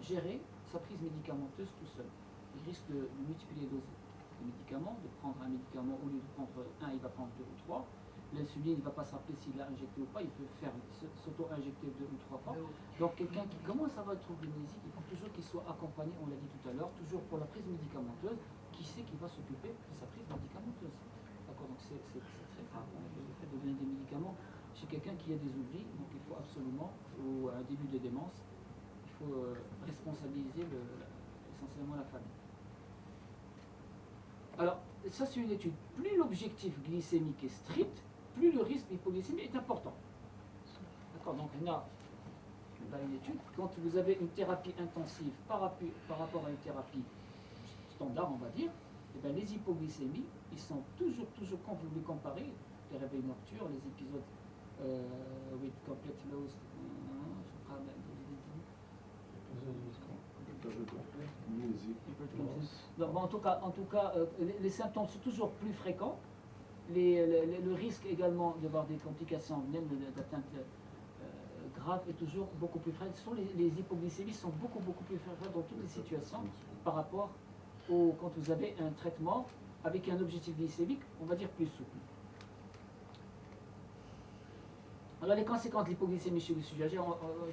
gérer sa prise médicamenteuse tout seul. Il risque de multiplier les doses de médicaments, de prendre un médicament, au lieu de prendre un, il va prendre 2 ou 3. L'insuline, il ne va pas se rappeler s'il l'a injecté ou pas, il peut faire s'auto-injecter 2 ou 3 fois. Donc quelqu'un qui commence à avoir des troubles mnésiques, il faut toujours qu'il soit accompagné, on l'a dit tout à l'heure, toujours pour la prise médicamenteuse, qui sait qu'il va s'occuper de sa prise médicamenteuse. D'accord, donc c'est très grave, le fait de donner des médicaments chez quelqu'un qui a des oublis, donc il faut absolument, ou un début de démence, il faut responsabiliser essentiellement la famille. Alors, ça c'est une étude. Plus l'objectif glycémique est strict, plus le risque d'hypoglycémie est important. D'accord, donc on a là une étude. Quand vous avez une thérapie intensive par rapport à une thérapie standard, on va dire, eh bien, les hypoglycémies, ils sont toujours, quand vous les comparez, les réveils nocturnes, les épisodes with complete loss, donc, en tout cas, les symptômes sont toujours plus fréquents. Le risque également d'avoir des complications, même d'atteinte grave, est toujours beaucoup plus fréquent. Les hypoglycémies sont beaucoup plus fréquentes dans toutes les situations par rapport quand vous avez un traitement avec un objectif glycémique, on va dire plus souple. Alors les conséquences de l'hypoglycémie chez les sujets âgés,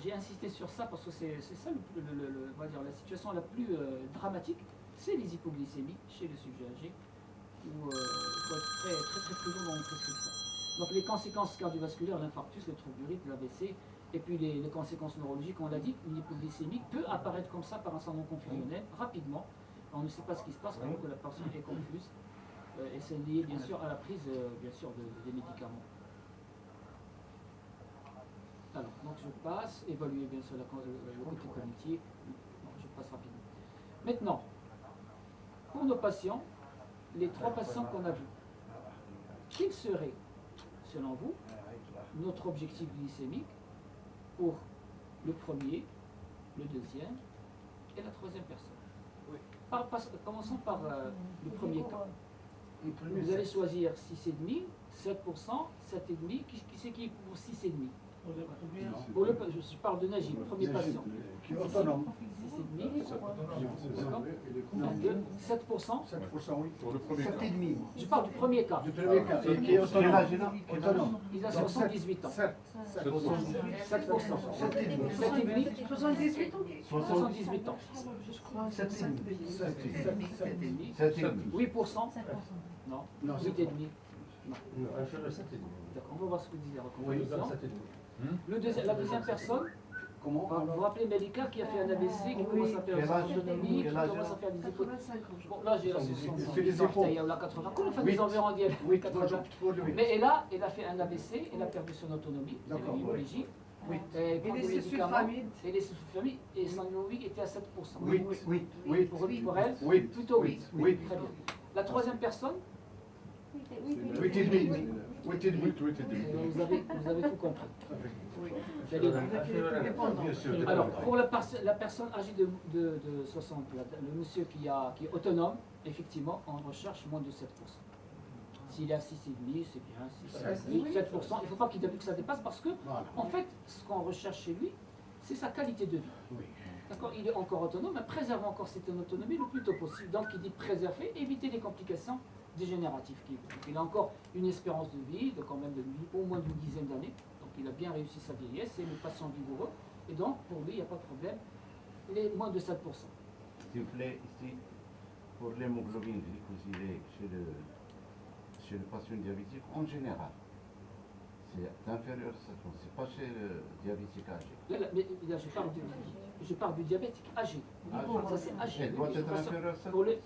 j'ai insisté sur ça parce que c'est ça on va dire, la situation la plus dramatique, c'est les hypoglycémies chez les sujets âgés, où il faut être très prudent dans la prescription. Donc les conséquences cardiovasculaires, l'infarctus, le trouble du rythme, l'AVC, et puis les conséquences neurologiques, on l'a dit, une hypoglycémie peut apparaître comme ça par un syndrome confusionnel, rapidement. On ne sait pas ce qui se passe alors que la personne est confuse, et c'est lié bien sûr à la prise bien sûr, des médicaments. Alors, donc je passe, évaluer bien sûr le côté cognitif, je passe rapidement. Maintenant, pour nos patients, les 3 patients qu'on a vus, quel serait, selon vous, notre objectif glycémique pour le premier, le deuxième et la 3e personne? Commençons par le premier cas. Vous allez choisir 6,5, 7%, 7,5, qui c'est qui est pour 6,5? Je parle de Najib, premier patient. Qui est autonome. 6,5, 7%. 7%, oui. Pour le premier cas. 7,5. Je parle du premier cas. Du premier cas. Et qui est autonome. Autonome. Il a 78 ans. 7. 7%. 7,5. 78 ans. 78 ans. Je crois. 7,5. 8%. Non. Non, 8,5. Non, inférieur à 7,5. D'accord, on va voir ce que dit la Oui, recommandation. 7,5. La deuxième personne, Comment vous vous rappelez Melika qui a fait un AVC, qui commence à faire des autonomies, qui commence à faire des épaules. 85 ans. Bon, là j'ai fait des épaules. il y a eu la 80. Comment on fait des environs d'hier? Oui, 80. Mais elle a fait un AVC, elle a perdu son autonomie, elle a eu une hémorragie. Oui. Elle prend Et des les médicaments, sulfamides. et les sulfamides, et son hémorragie était à 7%. Oui, oui, oui. Pour elle, Oui. plutôt 8. Oui. Très bien. La troisième personne, 8,5. 8,5. vous avez tout compris. Vous allez- Bien sûr. Alors, pour la personne âgée de 60, le monsieur qui est autonome, effectivement, on recherche moins de 7%. S'il est à 6,5, c'est bien. 6, Oui, 7%. Il ne faut pas qu'il que ça dépasse parce que, Voilà. en fait, ce qu'on recherche chez lui, c'est sa qualité de vie. Oui. D'accord, il est encore autonome, mais préserve encore cette autonomie le plus tôt possible. Donc, il dit préserver, éviter les complications dégénératives. Il a encore une espérance de vie, de quand même au moins d'une dizaine d'années. Donc, il a bien réussi sa vieillesse, c'est le patient vigoureux. Et donc, pour lui, il n'y a pas de problème. Il est moins de 7%. S'il vous plaît, ici, pour l'hémoglobine glycosylée chez le patient diabétique, en général, c'est inférieur à 7%. C'est pas chez le diabétique âgé. Là, je parle du diabétique âgé. Ça, c'est âgé. Elle doit être inférieure à 7%.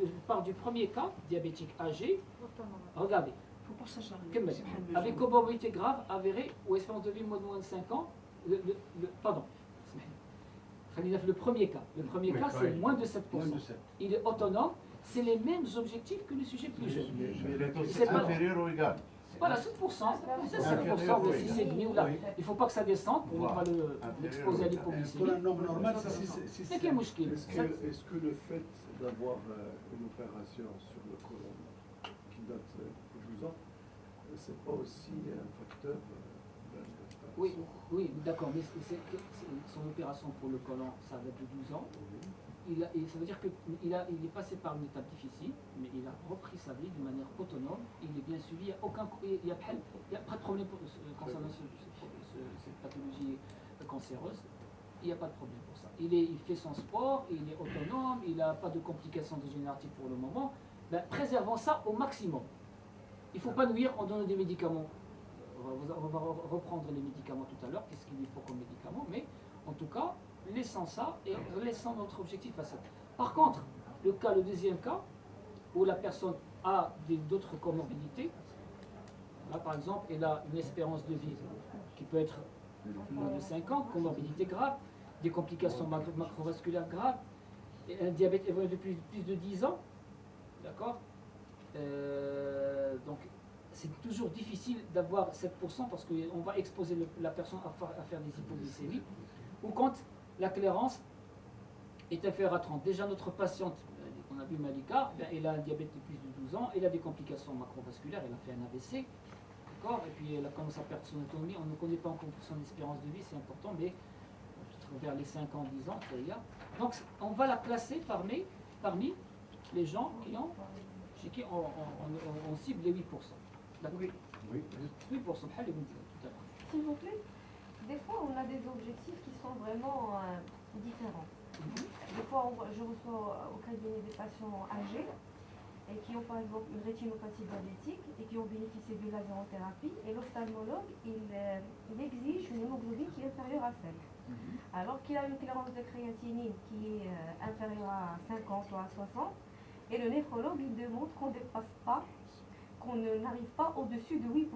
Je parle du premier cas, diabétique âgé. Regardez. Faut pas s'acharner. Avec comorbidité grave avérée ou espérance de vie moins de 5 ans, pardon. Le premier cas. Le premier cas, c'est moins de 7%. Moins de 7. Il est autonome. C'est les mêmes objectifs que le sujet plus jeune. Mais elle est aussi C'est pas- inférieure ou égale. Voilà, 7%. C'est 7% de 6,5 ou là. Il ne faut pas que ça descende pour ne pas l'exposer à l'hypoglycémie. Pour un homme normal, c'est C'est quel mouchkil? Est-ce que le fait d'avoir une opération sur le côlon qui date de 12 ans, c'est pas aussi un facteur Oui, oui, d'accord, mais son opération pour le côlon, ça date de 12 ans. Ça veut dire qu'il est passé par une étape difficile, mais il a repris sa vie d'une manière autonome. Il est bien suivi, il n'y a pas de problème concernant cette pathologie cancéreuse. Il n'y a pas de problème pour ça. Il fait son sport, il est autonome, il n'a pas de complications dégénératives pour le moment. Ben, préservons ça au maximum. Il ne faut pas nuire en donnant des médicaments. On va reprendre les médicaments tout à l'heure, qu'est-ce qu'il lui faut comme médicaments, mais en tout cas, laissons ça et laissons notre objectif à ça. Par contre, le deuxième cas, où la personne a d'autres comorbidités, là par exemple, elle a une espérance de vie qui peut être moins de 5 ans, comorbidité grave, des complications macrovasculaires graves, et un diabète évolué depuis plus de 10 ans, d'accord donc, c'est toujours difficile d'avoir 7% parce qu'on va exposer la personne à faire des hypoglycémies. Ou quand la clairance est inférieure à 30. Déjà, notre patiente, on a vu Malika, elle a un diabète de plus de 12 ans, elle a des complications macrovasculaires, elle a fait un AVC, d'accord, et puis elle a commencé à perdre son autonomie. On ne connaît pas encore son espérance de vie, c'est important, mais vers les 5 ans, 10 ans, ça y est. Donc, on va la placer parmi les gens chez qui on cible les 8%. D'accord. Oui. 8%, tout à l'heure. S'il vous plaît, des fois on a des objectifs qui sont vraiment différents. Des fois, je reçois au cabinet des patients âgés et qui ont par exemple une rétinopathie diabétique et qui ont bénéficié de lasérothérapie et l'ophtalmologue il exige une hémoglobine qui est inférieure à 7. Alors qu'il a une clairance de créatinine qui est inférieure à 50 ou à 60 et le néphrologue il demande qu'on ne dépasse pas, qu'on n'arrive pas au-dessus de 8%.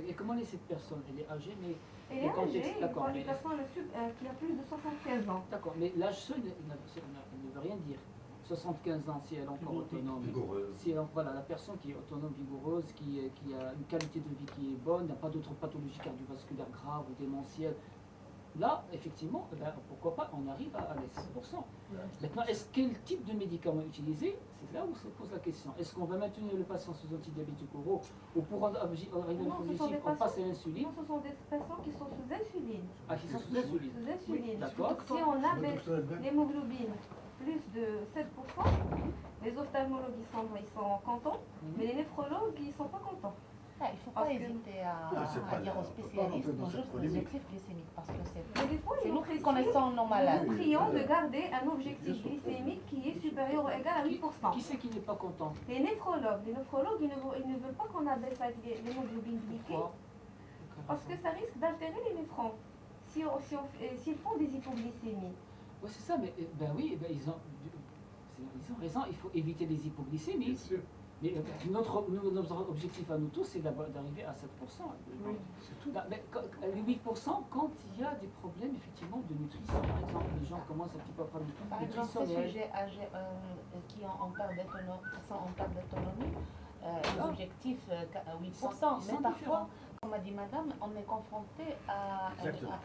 Et comment est cette personne? Elle est âgée, mais Elle est âgée, d'accord, une personne qui a plus de 75 ans. d'accord, mais l'âge seul ne veut rien dire. 75 ans, si elle est encore autonome, si voilà, la personne qui est autonome, vigoureuse, qui a une qualité de vie qui est bonne, n'a pas d'autres pathologies cardiovasculaires graves ou démentielles, là, effectivement, pourquoi pas, on arrive à les 6%. Maintenant, quel type de médicament utiliser? C'est là où se pose la question. Est-ce qu'on va maintenir le patient sous antidiabétique oraux ou pour arriver à l'hypoglycémie, on passe à l'insuline? Non, ce sont des personnes qui sont sous insuline. Ah, qui sont sous insuline. Sous insuline. D'accord. Si on abaisse l'hémoglobine plus de 7%, les ophtalmologues ils sont contents, mais les néphrologues ils sont pas contents. Il ne faut pas hésiter à dire aux spécialistes bonjour l'objectif glycémique parce que Mais des fois, c'est ils nous nous qui connaissons nos malades. Nous prions de garder un objectif glycémique qui est supérieur ou égal à 8%. Qui c'est qui n'est pas content? Les néphrologues ils ne veulent pas qu'on abaisse l'hémoglobine glycée Pourquoi? parce que ça risque d'altérer les néphrons s'ils font des hypoglycémies. Oui, c'est ça, mais ben oui, ils ont raison, il faut éviter les hypoglycémies. Bien sûr. Mais notre objectif à nous tous, c'est d'arriver à 7%. C'est tout. Là, mais les 8%, quand il y a des problèmes effectivement de nutrition, par exemple, les gens commencent un petit peu à faire Par du exemple, ces nutritionnel. sujets âgés qui sont en perte d'autonomie, les objectifs 8%, Ils sont mais parfois, différents. comme a dit madame, on est confronté à Exactement.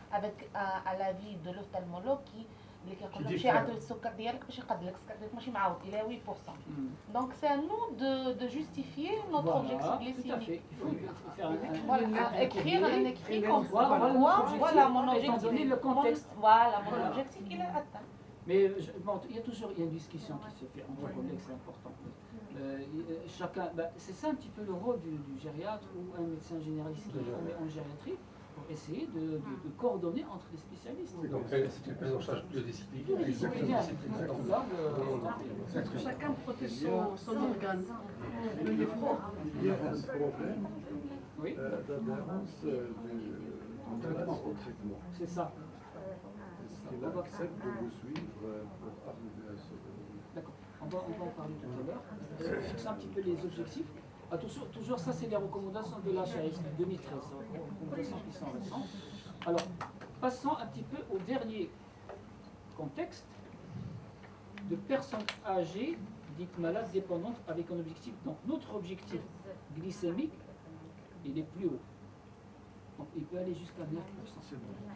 la vie de l'ophtalmologue qui اللي كيقول لك شي عاد السكر ديالك باش يقاد لك السكر ديالك ماشي معاود الى 8%. Donc c'est à nous de justifier notre objectif glycémique. Il faut faire Voilà, écrire un écrit comme ça. Voilà, Voilà mon étant objectif. donné le contexte. Voilà mon objectif, il est atteint. Mais bon, il y a toujours une discussion qui se fait entre collègues, c'est important. Chacun, c'est ça un petit peu le rôle du gériatre ou un médecin généraliste qui est formé en gériatrie pour essayer de coordonner entre les spécialistes. Oui, donc c'est une prise en charge pluridisciplinaire. Exactement. Chacun protège son organe. Il y a un problème Oui, d'adhérence du traitement au traitement. c'est ça. Est-ce qu'il accepte de vous suivre pour arriver à ce résultat? D'accord. On va en parler tout à l'heure. Fixer un petit peu les objectifs. Toujours ça, c'est les recommandations de l'HAS 2013, recommandations qui sont récentes. Alors, passons un petit peu au dernier contexte de personnes âgées, dites malades, dépendantes, avec un objectif. Donc, notre objectif glycémique, il est plus haut. Donc, il peut aller jusqu'à 9%.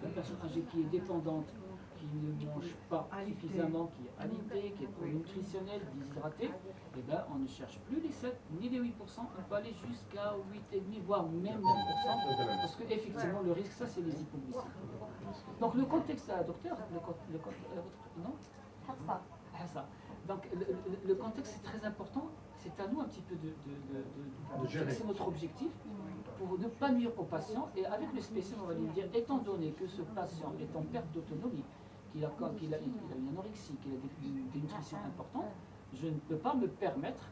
La personne âgée qui est dépendante, qui ne mange pas suffisamment, qui est alitée, qui est trop nutritionnelle, déshydratée, eh ben, on ne cherche plus les 7 ni les 8%, on peut aller jusqu'à 8,5, voire même 9%, parce qu'effectivement, le risque, ça, c'est les hypoglycémies. Donc, le contexte, docteur, non Hafsa. Ah, ça. Donc, le contexte, c'est très important. C'est à nous un petit peu de fixer notre objectif pour ne pas nuire aux patients. Et avec le spécialiste, on va lui dire, étant donné que ce patient est en perte d'autonomie, qu'il a une anorexie, qu'il a des nutritions importantes, je ne peux pas me permettre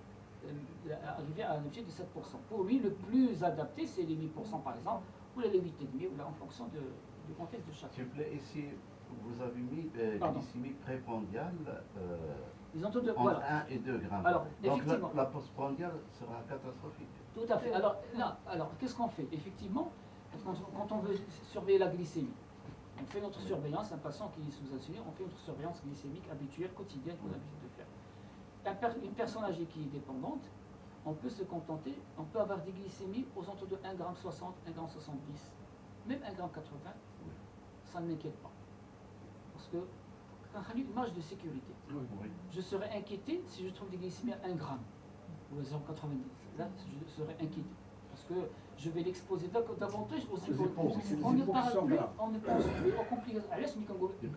d'arriver à un objectif de 7%. Pour lui, le plus adapté, c'est les 8% par exemple, ou les 8,5, ou là, en fonction du contexte de chacun. S'il vous plaît, ici, vous avez mis glycémie préprandiale Ils ont tout de, entre voilà. 1 et 2 grammes. Alors, donc effectivement. la postprandiale sera catastrophique. Tout à fait. Alors, là, qu'est-ce qu'on fait? Effectivement, quand on veut surveiller la glycémie, on fait notre surveillance, un patient qui est sous insuline, on fait notre surveillance glycémique habituelle, quotidienne, qu'on a l'habitude de faire. Une personne âgée qui est dépendante, on peut se contenter, on peut avoir des glycémies aux alentours de 1,60 g, 1,70 g, même 1,80 g, ça ne m'inquiète pas. Parce que, quand on a une marge de sécurité, je serais inquiété si je trouve des glycémies à 1 g ou à 0,90 g. Là, je serais inquiété. Parce que je vais l'exposer davantage aux hypoglycémies. On ne pense plus aux complications.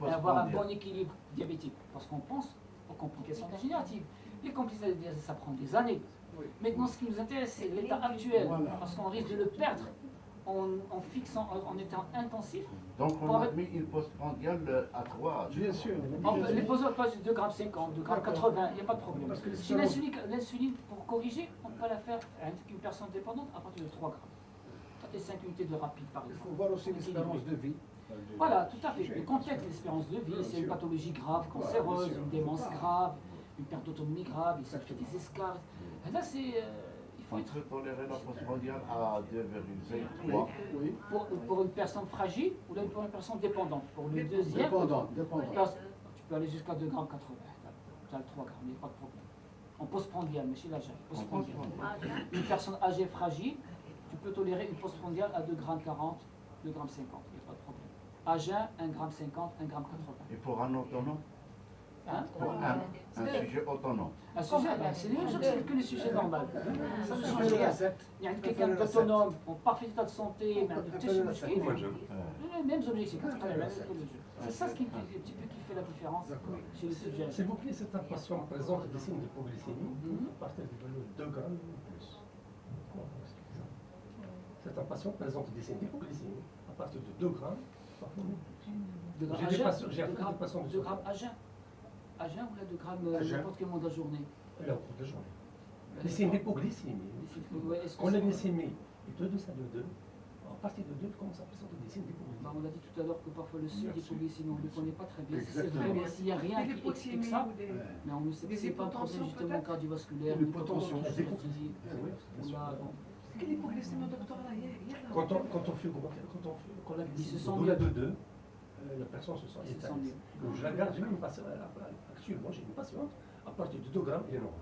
À avoir un bon équilibre diabétique. Parce qu'on pense aux complications dégénératives. Les complications dégénératives, ça prend des années. Maintenant, ce qui nous intéresse, c'est l'état actuel. Parce qu'on risque de le perdre en fixant, en étant intensif. Donc on a mis une postprandiale à 3. Bien sûr. On peut les poser pas 2,50 g, 2,80 g, il n'y a pas de problème. Parce que si l'insuline, pour corriger, on peut la faire avec une personne dépendante à partir de 3 grammes. Ça fait 5 unités de rapide, par Il exemple. faut voir aussi l'espérance de vie. Voilà, tout à fait. Le contexte de l'espérance de vie, c'est une pathologie grave, cancéreuse, une démence grave, une perte d'autonomie grave, il s'appelle des escarres. Là, c'est... il faut On être... peut tolérer la postprandiale à 2,3. Oui. Pour une personne fragile ou là, pour une personne dépendante. Pour le deuxième, Dépendant. tu peux aller jusqu'à 2,80 g. Tu as le 3 grammes, il n'y a pas de problème. En postprandiale, mais chez l'âge. Une personne âgée fragile, tu peux tolérer une postprandiale à 2,40 g, 2,50 g, il n'y a pas de problème. À jeun, 1,50 g, 1,80 g. Et pour un autonome, Hein? pour un sujet autonome. Un sujet, c'est les mêmes choses que les sujets normaux. Ça ne change rien. Il y a quelqu'un d'autonome, en parfait état de santé, mais les mêmes objectifs. C'est ça ce qui un petit peu qui fait la différence chez les sujets. S'il vous plaît, c'est un patient présente des signes d'hypoglycémie à partir du valeur de 2 grammes ou plus. C'est un patient présente des signes d'hypoglycémie à partir de 2 grammes, parfois même plus. J'ai affaire à des patients de 2 grammes à jeun. À jeun ou là 2 grammes n'importe quel moment de la journée? Là, au cours de la journée. Les signes d'hypoglycémie. Quand la glycémie est au-dessus de 2, à partir de 2, tu commences à présenter des signes d'hypoglycémie. On a dit tout à l'heure que parfois le seuil d'hypoglycémie, on ne le connaît pas très bien. C'est vrai, mais s'il n'y a rien qui explique ça, mais on ne sait pas, c'est pas un problème justement cardiovasculaire, Une hypotension. Quelle hypoglycémie, docteur? Quand on fait quand la glycémie au-delà de 2, la personne se sent établie. Je la garde, j'ai même une patiente, actuellement j'ai une patiente, à partir de 2 grammes, il est normal.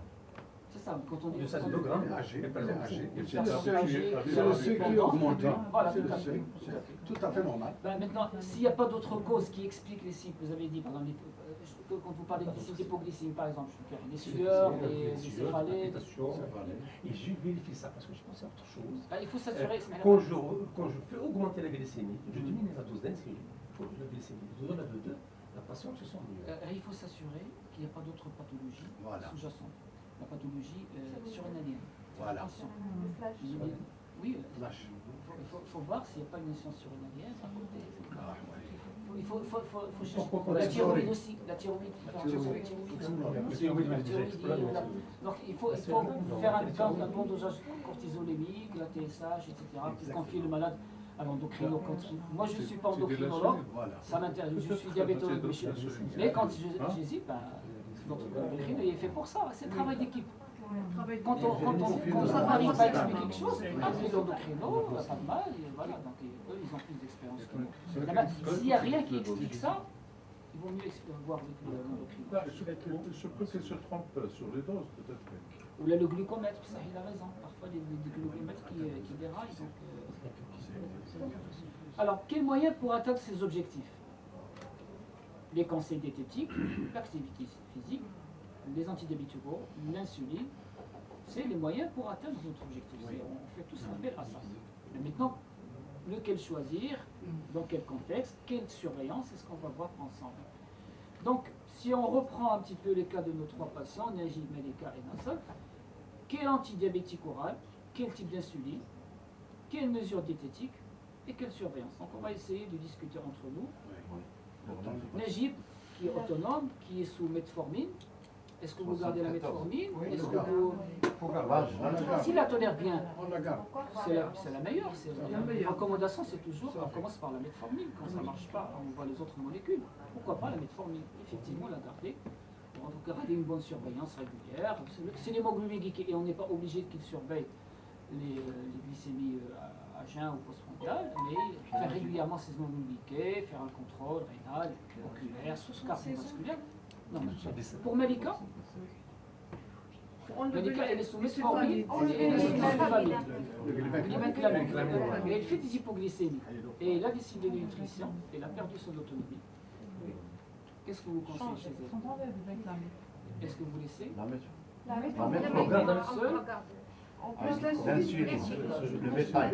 C'est ça, quand on dit... De 2 grammes, âgé. C'est le seuil qui augmente. Voilà, C'est le seuil. Tout à fait normal. Maintenant, s'il n'y a pas d'autre cause qui explique les signes que vous avez dit, par exemple, quand vous parlez d'hypoglycémie, par exemple, je peux faire des sueurs, des céphalées. Et je vérifie ça parce que je pense à autre chose. Il faut s'assurer. Quand je fais augmenter la glycémie, je diminue la dose d'insuline pour la glycémie. De 2, la patiente se sent mieux. Il faut s'assurer qu'il n'y a pas d'autres pathologies sous-jacentes. La pathologie surrénalienne. Voilà. Attention. Le flash. Oui, Flash. il faut voir s'il n'y a pas une insuffisance surrénalienne à côté. Il faut chercher. Pourquoi La la thyroïde aussi. La thyroïde. Faire attention à la thyroïde. Donc il faut faire un bon dosage cortisolémique, la TSH, etc. Pour confier le malade à l'endocrino. Moi je ne suis pas endocrinologue, ça m'intéresse. Je suis diabétologue. Mais quand j'hésite, notre endocrino il est fait pour ça. C'est le travail d'équipe. Quand on n'arrive pas à expliquer quelque chose, appelez l'endocrino, pas de mal, et voilà, donc eux ils ont plus d'expérience que nous. S'il n'y a rien qui explique ça, il vaut mieux voir avec l'endocrino. Il se peut qu'elle se trompe sur les doses, peut-être. Ou là, le glucomètre, ça il a raison, parfois les glucomètres qui déraillent. Alors, quels moyens pour atteindre ces objectifs? Les conseils diététiques, l'activité physique, les antidiabétiques, l'insuline, c'est les moyens pour atteindre notre objectif. On fait tous appel à ça. Mais maintenant, lequel choisir, dans quel contexte, quelle surveillance, c'est ce qu'on va voir ensemble. Donc, si on reprend un petit peu les cas de nos 3 patients, Najib, Melika et Nassal, quel antidiabétique oral, quel type d'insuline, quelle mesure diététique et quelle surveillance. Donc, on va essayer de discuter entre nous. Najib, qui est autonome, qui est sous metformine. Est-ce que vous gardez la metformine? Est-ce que vous... S'il la tolère bien, On la garde. c'est la meilleure. La recommandation, c'est toujours, on commence par la metformine. Quand ça ne marche pas, on voit les autres molécules. Pourquoi pas la metformine? Effectivement, la garder. En tout cas, garder une bonne surveillance régulière. C'est l'hémoglobine glycée et on n'est pas obligé qu'il surveille les glycémies à jeun ou postprandial, mais faire régulièrement ses hémoglobines glycées, faire un contrôle rénal, oculaire, cardiovasculaire. Non, pour Melika, elle est sous metformine, elle est sous metformine. Elle fait des hypoglycémies. Et elle a décidé de nutrition, elle a perdu son autonomie. Qu'est-ce que vous conseillez chez elle? Est-ce que vous laissez? On garde. L'insuline, le bétail.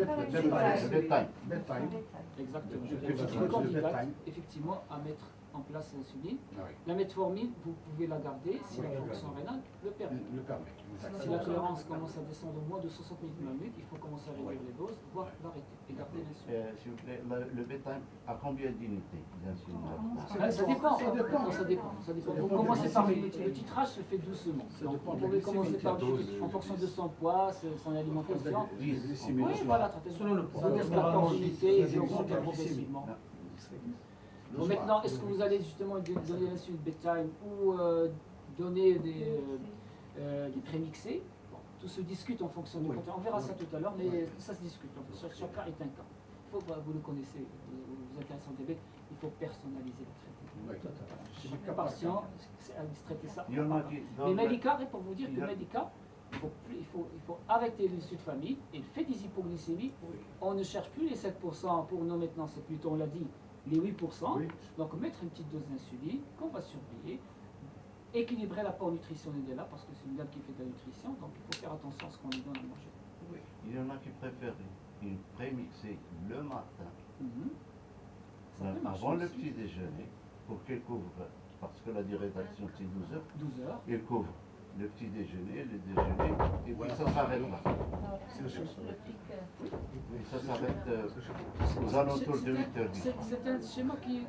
Exactement. C'est une candidate, effectivement, à mettre en place l'insuline. La metformine, vous pouvez la garder si la fonction rénale le permet. Si la tolérance commence à descendre au moins de 60 minutes, il faut commencer à réduire les doses, voire l'arrêter et garder l'insuline. S'il vous plaît, le bétail, à combien d'unités d'insuline? Ça dépend. Vous commencez par le titrage se fait doucement. Donc, vous pouvez commencer par en fonction de son poids, son alimentation. Oui, voilà, selon le poids. La porosité et augmenter progressivement. Bon, maintenant, est-ce que vous allez justement donner l'insuline bétail ou donner des prémixés? Bon, tout se discute en fonction du contexte. On verra ça tout à l'heure, mais ça se discute. Chaque cas est un cas. Vous le connaissez, vous êtes intéressé en diabète, il faut personnaliser le traitement. Chaque patient, c'est à traiter ça. Mais Melika, pour vous dire que Melika, il faut arrêter l'insuline de famille. Il fait des hypoglycémies. On ne cherche plus les 7%. Pour nous maintenant, c'est plutôt, on l'a dit, les 8%. Donc mettre une petite dose d'insuline qu'on va surveiller. Équilibrer l'apport nutritionnel là, parce que c'est une dame qui fait de la nutrition. Donc il faut faire attention à ce qu'on lui donne à manger. Il y en a qui préfèrent une prémixée le matin, avant le petit déjeuner, pour qu'elle couvre, parce que la durée d'action c'est 12 heures. 12 heures. Elle couvre le petit déjeuner, le déjeuner, et puis ça s'arrête là. Et ça s'arrête aux alentours de 8h10. C'est un schéma qui est...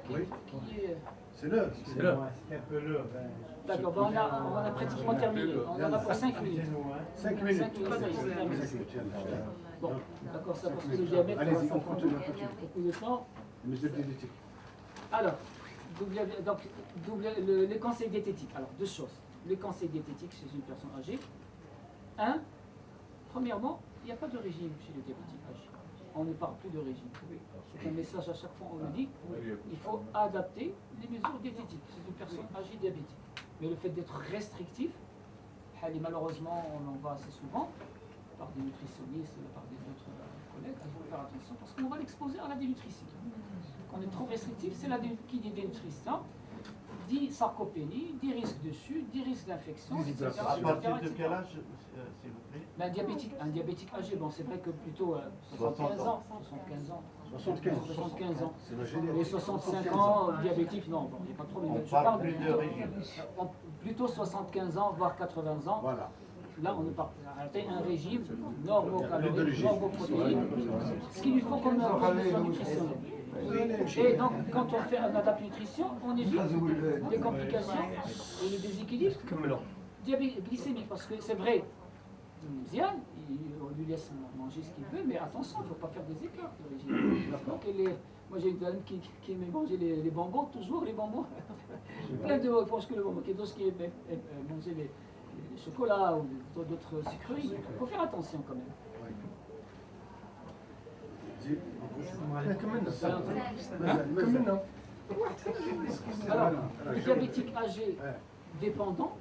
C'est l'heure. C'est l'heure. C'est un peu l'heure. D'accord, on a pratiquement terminé. On en a pour 5 minutes. 5 minutes. 5 minutes, ça y est, c'est terminé. Bon, d'accord, ça parce que le diabète, Allez-y, ça on prend continue. beaucoup de temps. Mesure diététique. Alors, les conseils diététiques. Alors, 2 choses. Les conseils diététiques chez une personne âgée. Premièrement, il n'y a pas de régime chez les diabétiques âgés. On ne parle plus de régime. C'est un message à chaque fois, on le dit. Il faut adapter les mesures diététiques chez une personne âgée diabétique. Mais le fait d'être restrictif, malheureusement, on en voit assez souvent, par des nutritionnistes, par d'autres collègues, il faut faire attention parce qu'on va l'exposer à la dénutrition. Quand on est trop restrictif, c'est qui dit dénutrition dit sarcopénie, dit risque de chute, dit risque d'infection, etc. À partir de quel âge, s'il vous plaît? Mais un diabétique âgé, bon, c'est vrai que plutôt 75 ans. 75 ans. 75 ans. Les 65 ans, diabétique, non, bon, il n'y a pas de problème. On parle plus de régime. Plutôt 75 ans, voire 80 ans. Voilà. Là, on ne parle un régime normocalorique, normoprotéine, ce qu'il lui faut comme besoin nutritionnel. Et donc, quand on fait un adapte nutrition, on évite les complications et le déséquilibre glycémique. Parce que c'est vrai, Ziane, on lui laisse manger ce qu'il veut, mais attention, il ne faut pas faire des écarts de régime. Donc, moi, j'ai une dame qui aimait manger les bonbons, toujours les bonbons, plein de pense que le bonbon, qui d'autres qui aimait manger les chocolats ou d'autres sucreries. Il faut faire attention quand même. Alors, le diabétique âgé dépendant,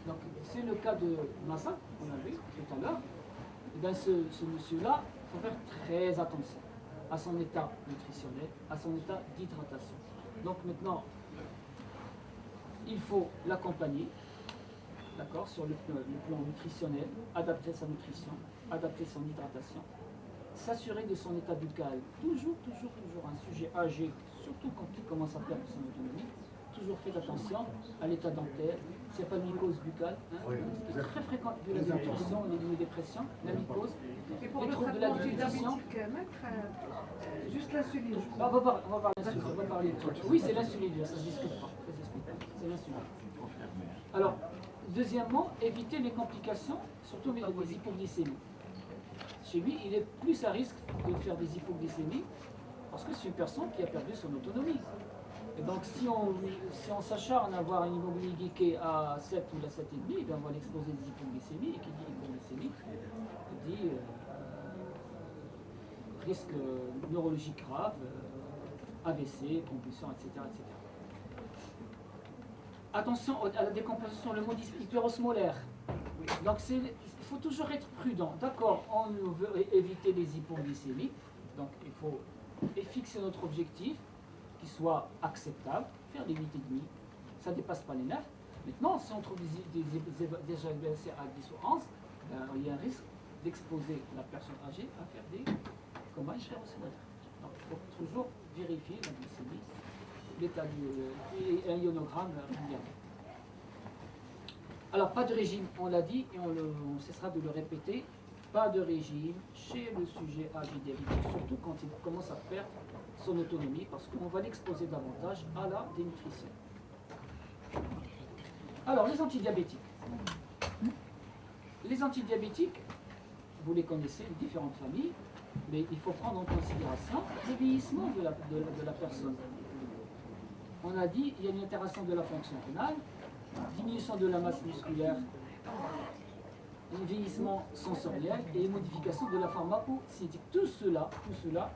donc c'est le cas de Massa, qu'on a vu tout à l'heure. Et bien ce monsieur-là, il faut faire très attention à son état nutritionnel, à son état d'hydratation. Donc maintenant, il faut l'accompagner, d'accord, sur le plan nutritionnel, adapter sa nutrition, adapter son hydratation, s'assurer de son état buccal. Toujours un sujet âgé, surtout quand il commence à perdre son autonomie, toujours faites attention à l'état dentaire. S'il n'y a pas de mycose buccale, c'est très fréquent vu la dépression, les dépressions, la mycose, Et pour les le troubles de la traitement du nutrition. diabétique, juste l'insuline. On va voir l'insuline, on va parler de trucs. Oui, c'est l'insuline, ça ne se discute pas. C'est l'insuline. Alors, deuxièmement, éviter les complications, surtout les hypoglycémies. Chez lui, il est plus à risque de faire des hypoglycémies parce que c'est une personne qui a perdu son autonomie. Et donc, si on s'acharne à avoir une hémoglobine glyquée à 7 ou à 7,5, on va l'exposer des hypoglycémies. Et qui dit hypoglycémie dit risque neurologique grave, AVC, convulsion, etc., etc. Attention à la décomposition, le mot hyperosmolaire. Donc il faut toujours être prudent. D'accord, on veut éviter les hypoglycémies, donc il faut fixer notre objectif qui soit acceptable, faire les 8,5, ça ne dépasse pas les 9. Maintenant, si on trouve des AVC à 10 ou 11, il y a un risque d'exposer la personne âgée à faire des comas hyperosmolaires. Donc il faut toujours vérifier la glycémie, l'état et un ionogramme régulièrement. Alors, pas de régime, on l'a dit et on cessera de le répéter, pas de régime chez le sujet âgé diabétique, surtout quand il commence à perdre son autonomie, parce qu'on va l'exposer davantage à la dénutrition. Alors, les antidiabétiques. Les antidiabétiques, vous les connaissez, les différentes familles, mais il faut prendre en considération le vieillissement de la personne. On a dit il y a une altération de la fonction rénale, diminution de la masse musculaire, un vieillissement sensoriel et une modification de la pharmacocinétique. Tout cela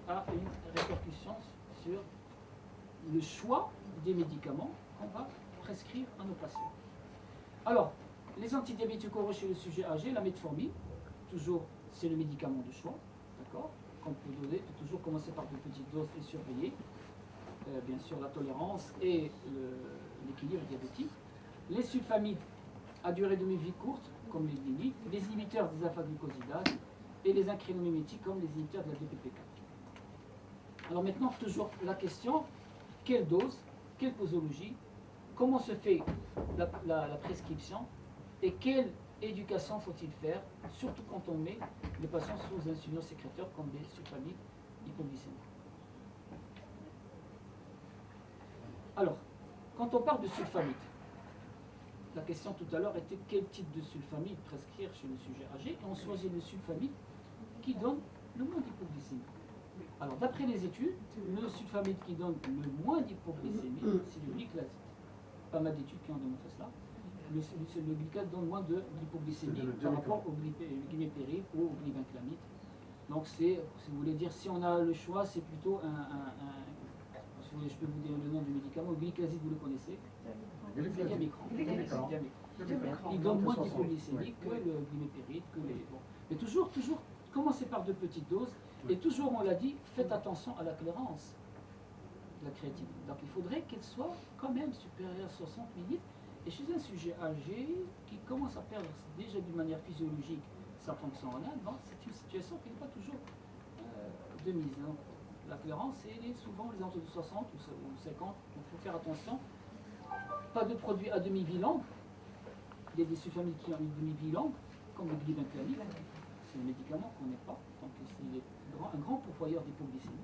a une répercussion sur le choix des médicaments qu'on va prescrire à nos patients. Alors, les antidiabétiques oraux chez le sujet âgé, la metformine, toujours c'est le médicament de choix, d'accord, qu'on peut donner, peut toujours commencer par de petites doses et surveiller, bien sûr la tolérance et l'équilibre diabétique. Les sulfamides à durée de vie courte, comme les limites, les inhibiteurs des alpha-glucosidases et les incrénomimétiques comme les inhibiteurs de la DPP4. Alors maintenant, toujours la question, quelle dose, quelle posologie, comment se fait la prescription et quelle éducation faut-il faire, surtout quand on met les patients sous insulinosécréteurs comme des sulfamides hypoglycémiques. Alors, quand on parle de sulfamide, la question tout à l'heure était quel type de sulfamide prescrire chez le sujet âgé, et on choisit le sulfamide qui donne le moins d'hypoglycémie. Alors, d'après les études, le sulfamide qui donne le moins d'hypoglycémie, c'est le glyclazide. Pas mal d'études qui ont démontré cela. Le glyclazide donne moins d'hypoglycémie par rapport au glimépiride ou au glibenclamide. Donc, c'est, si vous voulez dire, si on a le choix, c'est plutôt si vous voulez, je peux vous dire le nom du médicament. Le glyclazide, vous le connaissez? Diamicron. Il donne moins d'hypoglycémie que le glimépiride, que les... Bon. Mais toujours, commencez par de petites doses. Et toujours, on l'a dit, faites attention à la clairance. la créatinine. Donc il faudrait qu'elle soit quand même supérieure à 60 millilitres. Et chez un sujet âgé qui commence à perdre déjà d'une manière physiologique sa fonction rénale, bon, c'est une situation qui n'est pas toujours de mise. Hein. La clairance, elle est souvent les alentours de 60 ou 50. Il faut faire attention. Pas de produits à demi-vie longue. Il y a des sous-familles qui ont une demi-vie longue, comme le glibenclamide. C'est un médicament qu'on n'est pas. Donc c'est un grand pourvoyeur d'hypoglycémie.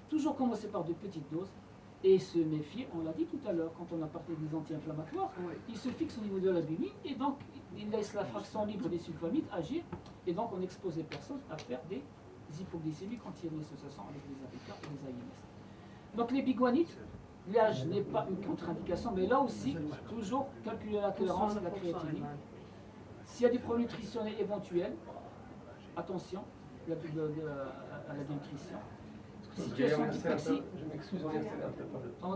Toujours commencer par de petites doses. Et se méfier, on l'a dit tout à l'heure, quand on a parlé des anti-inflammatoires, il se fixe au niveau de la bumie et donc il laisse la fraction libre des sulfamides agir et donc on expose les personnes à faire des hypoglycémies quand il y a une association avec les APK et les AINS. Donc les biguanides, l'âge n'est pas une contre-indication, mais là aussi, toujours calculer la tolérance à la créatinine. S'il y a des problèmes nutritionnels éventuels, attention à la dénutrition. Situation d'hypoxie. Je m'excuse, on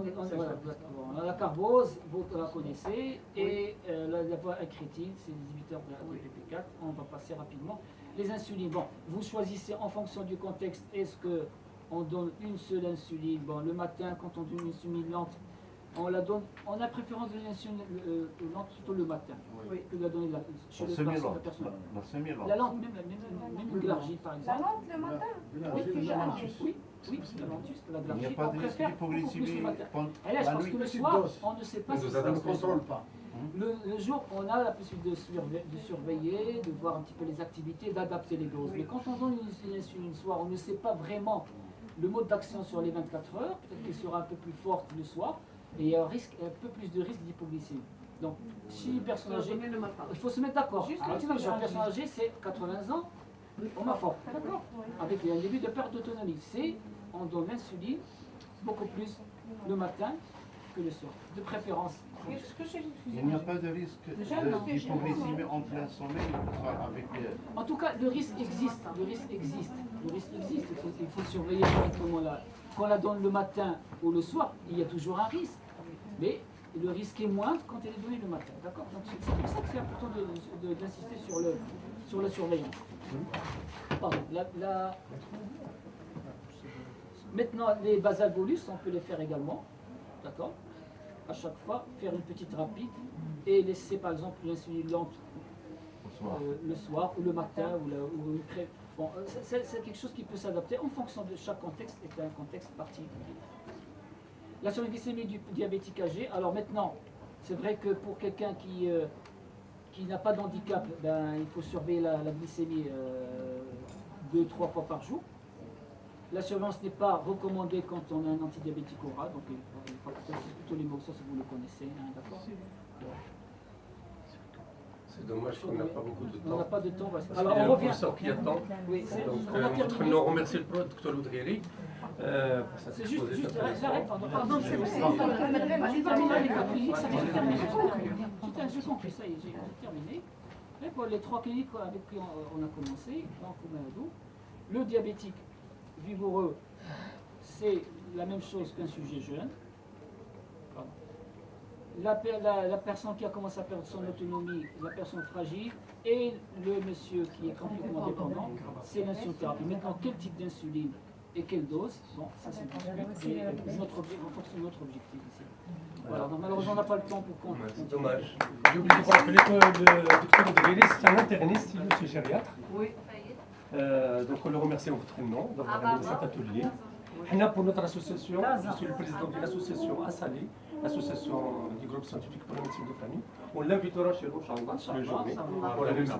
est installé un peu. On a la carbose, vous la connaissez, et la voie incrétine, c'est les inhibiteurs de la DPP4. On va passer rapidement. Les insulines, bon, vous choisissez en fonction du contexte, est-ce qu'on donne une seule insuline? Bon, le matin, quand on donne une insuline lente, on la donne, on a préférence de l'insuline lente plutôt le matin, que de la donner chez la personne. La lente, même une glargine par exemple. La lente le matin? Oui, la lentus, la Il n'y a glargine, pas on de risque préfère beaucoup plus d'hypoglycémie. le matin. quand- Elle est, parce que le soir, on ne sait pas si ça On ne contrôle pas. le jour, on a la possibilité de surveiller, de voir un petit peu les activités, d'adapter les doses. Mais quand on donne une insuline le soir, on ne sait pas vraiment le mode d'action sur les 24 heures. Peut-être qu'elle sera un peu plus forte le soir et il y a un peu plus de risque d'hypoglycémie. Donc, si une personne âgée, il faut se mettre d'accord. Alors, une personne âgée, c'est 80 ans, on a fort, d'accord? Avec un début de perte d'autonomie. C'est, on donne l'insuline beaucoup plus le matin que le soir, de préférence. Il n'y a pas de risque d'hypoglycémie en plein sommeil avec En tout cas, le risque existe. Le risque existe. Le risque existe. Il faut surveiller correctement là. Quand on la donne le matin ou le soir, il y a toujours un risque. Mais le risque est moindre quand elle est donnée le matin. D'accord? Donc c'est pour ça que c'est important d'insister sur la surveillance. Pardon. Maintenant, les basal bolus, on peut les faire également. D'accord? À chaque fois, faire une petite rapide et laisser par exemple l'insuline lente le soir ou le matin ou une crème. Bon, c'est quelque chose qui peut s'adapter en fonction de chaque contexte et un contexte particulier. La surglycémie du diabétique âgé. Alors maintenant, c'est vrai que pour quelqu'un qui n'a pas d'handicap, ben, il faut surveiller la glycémie 2-3 fois par jour. La surveillance n'est pas recommandée quand on a un antidiabétique oral, donc il faut plutôt les mots, ça vous le connaissez, hein, d'accord? C'est dommage qu'on n'a pas beaucoup de temps. On n'a pas de temps. Alors on revient. Qui attend. Oui, Donc on remercie le docteur Oudgheri. C'est juste, j'arrête, pardon, c'est aussi. J'ai compris, ça y est, j'ai terminé. Et pour les 3 cliniques avec qui on a commencé, donc le diabétique vigoureux, c'est la même chose qu'un sujet jeune. La personne qui a commencé à perdre son autonomie, la personne fragile, et le monsieur qui est complètement dépendant, c'est l'insulinothérapie. Maintenant, quel type d'insuline et quelle dose? Bon, ça c'est notre objectif ici. Voilà, donc malheureusement on n'a pas le temps pour qu'on... C'est dommage. J'ai oublié de vous rappeler que le docteur Oudgheri, c'est un interniste, il est aussi gériatre. Oui. Donc on le remercie en votre nom d'avoir animé cet atelier. Pour notre association, je suis le président de l'association Asali, l'association du groupe scientifique pour la médecine de famille. On l'invitera chez nous, Inch'Allah, sur les journées pour la réunion.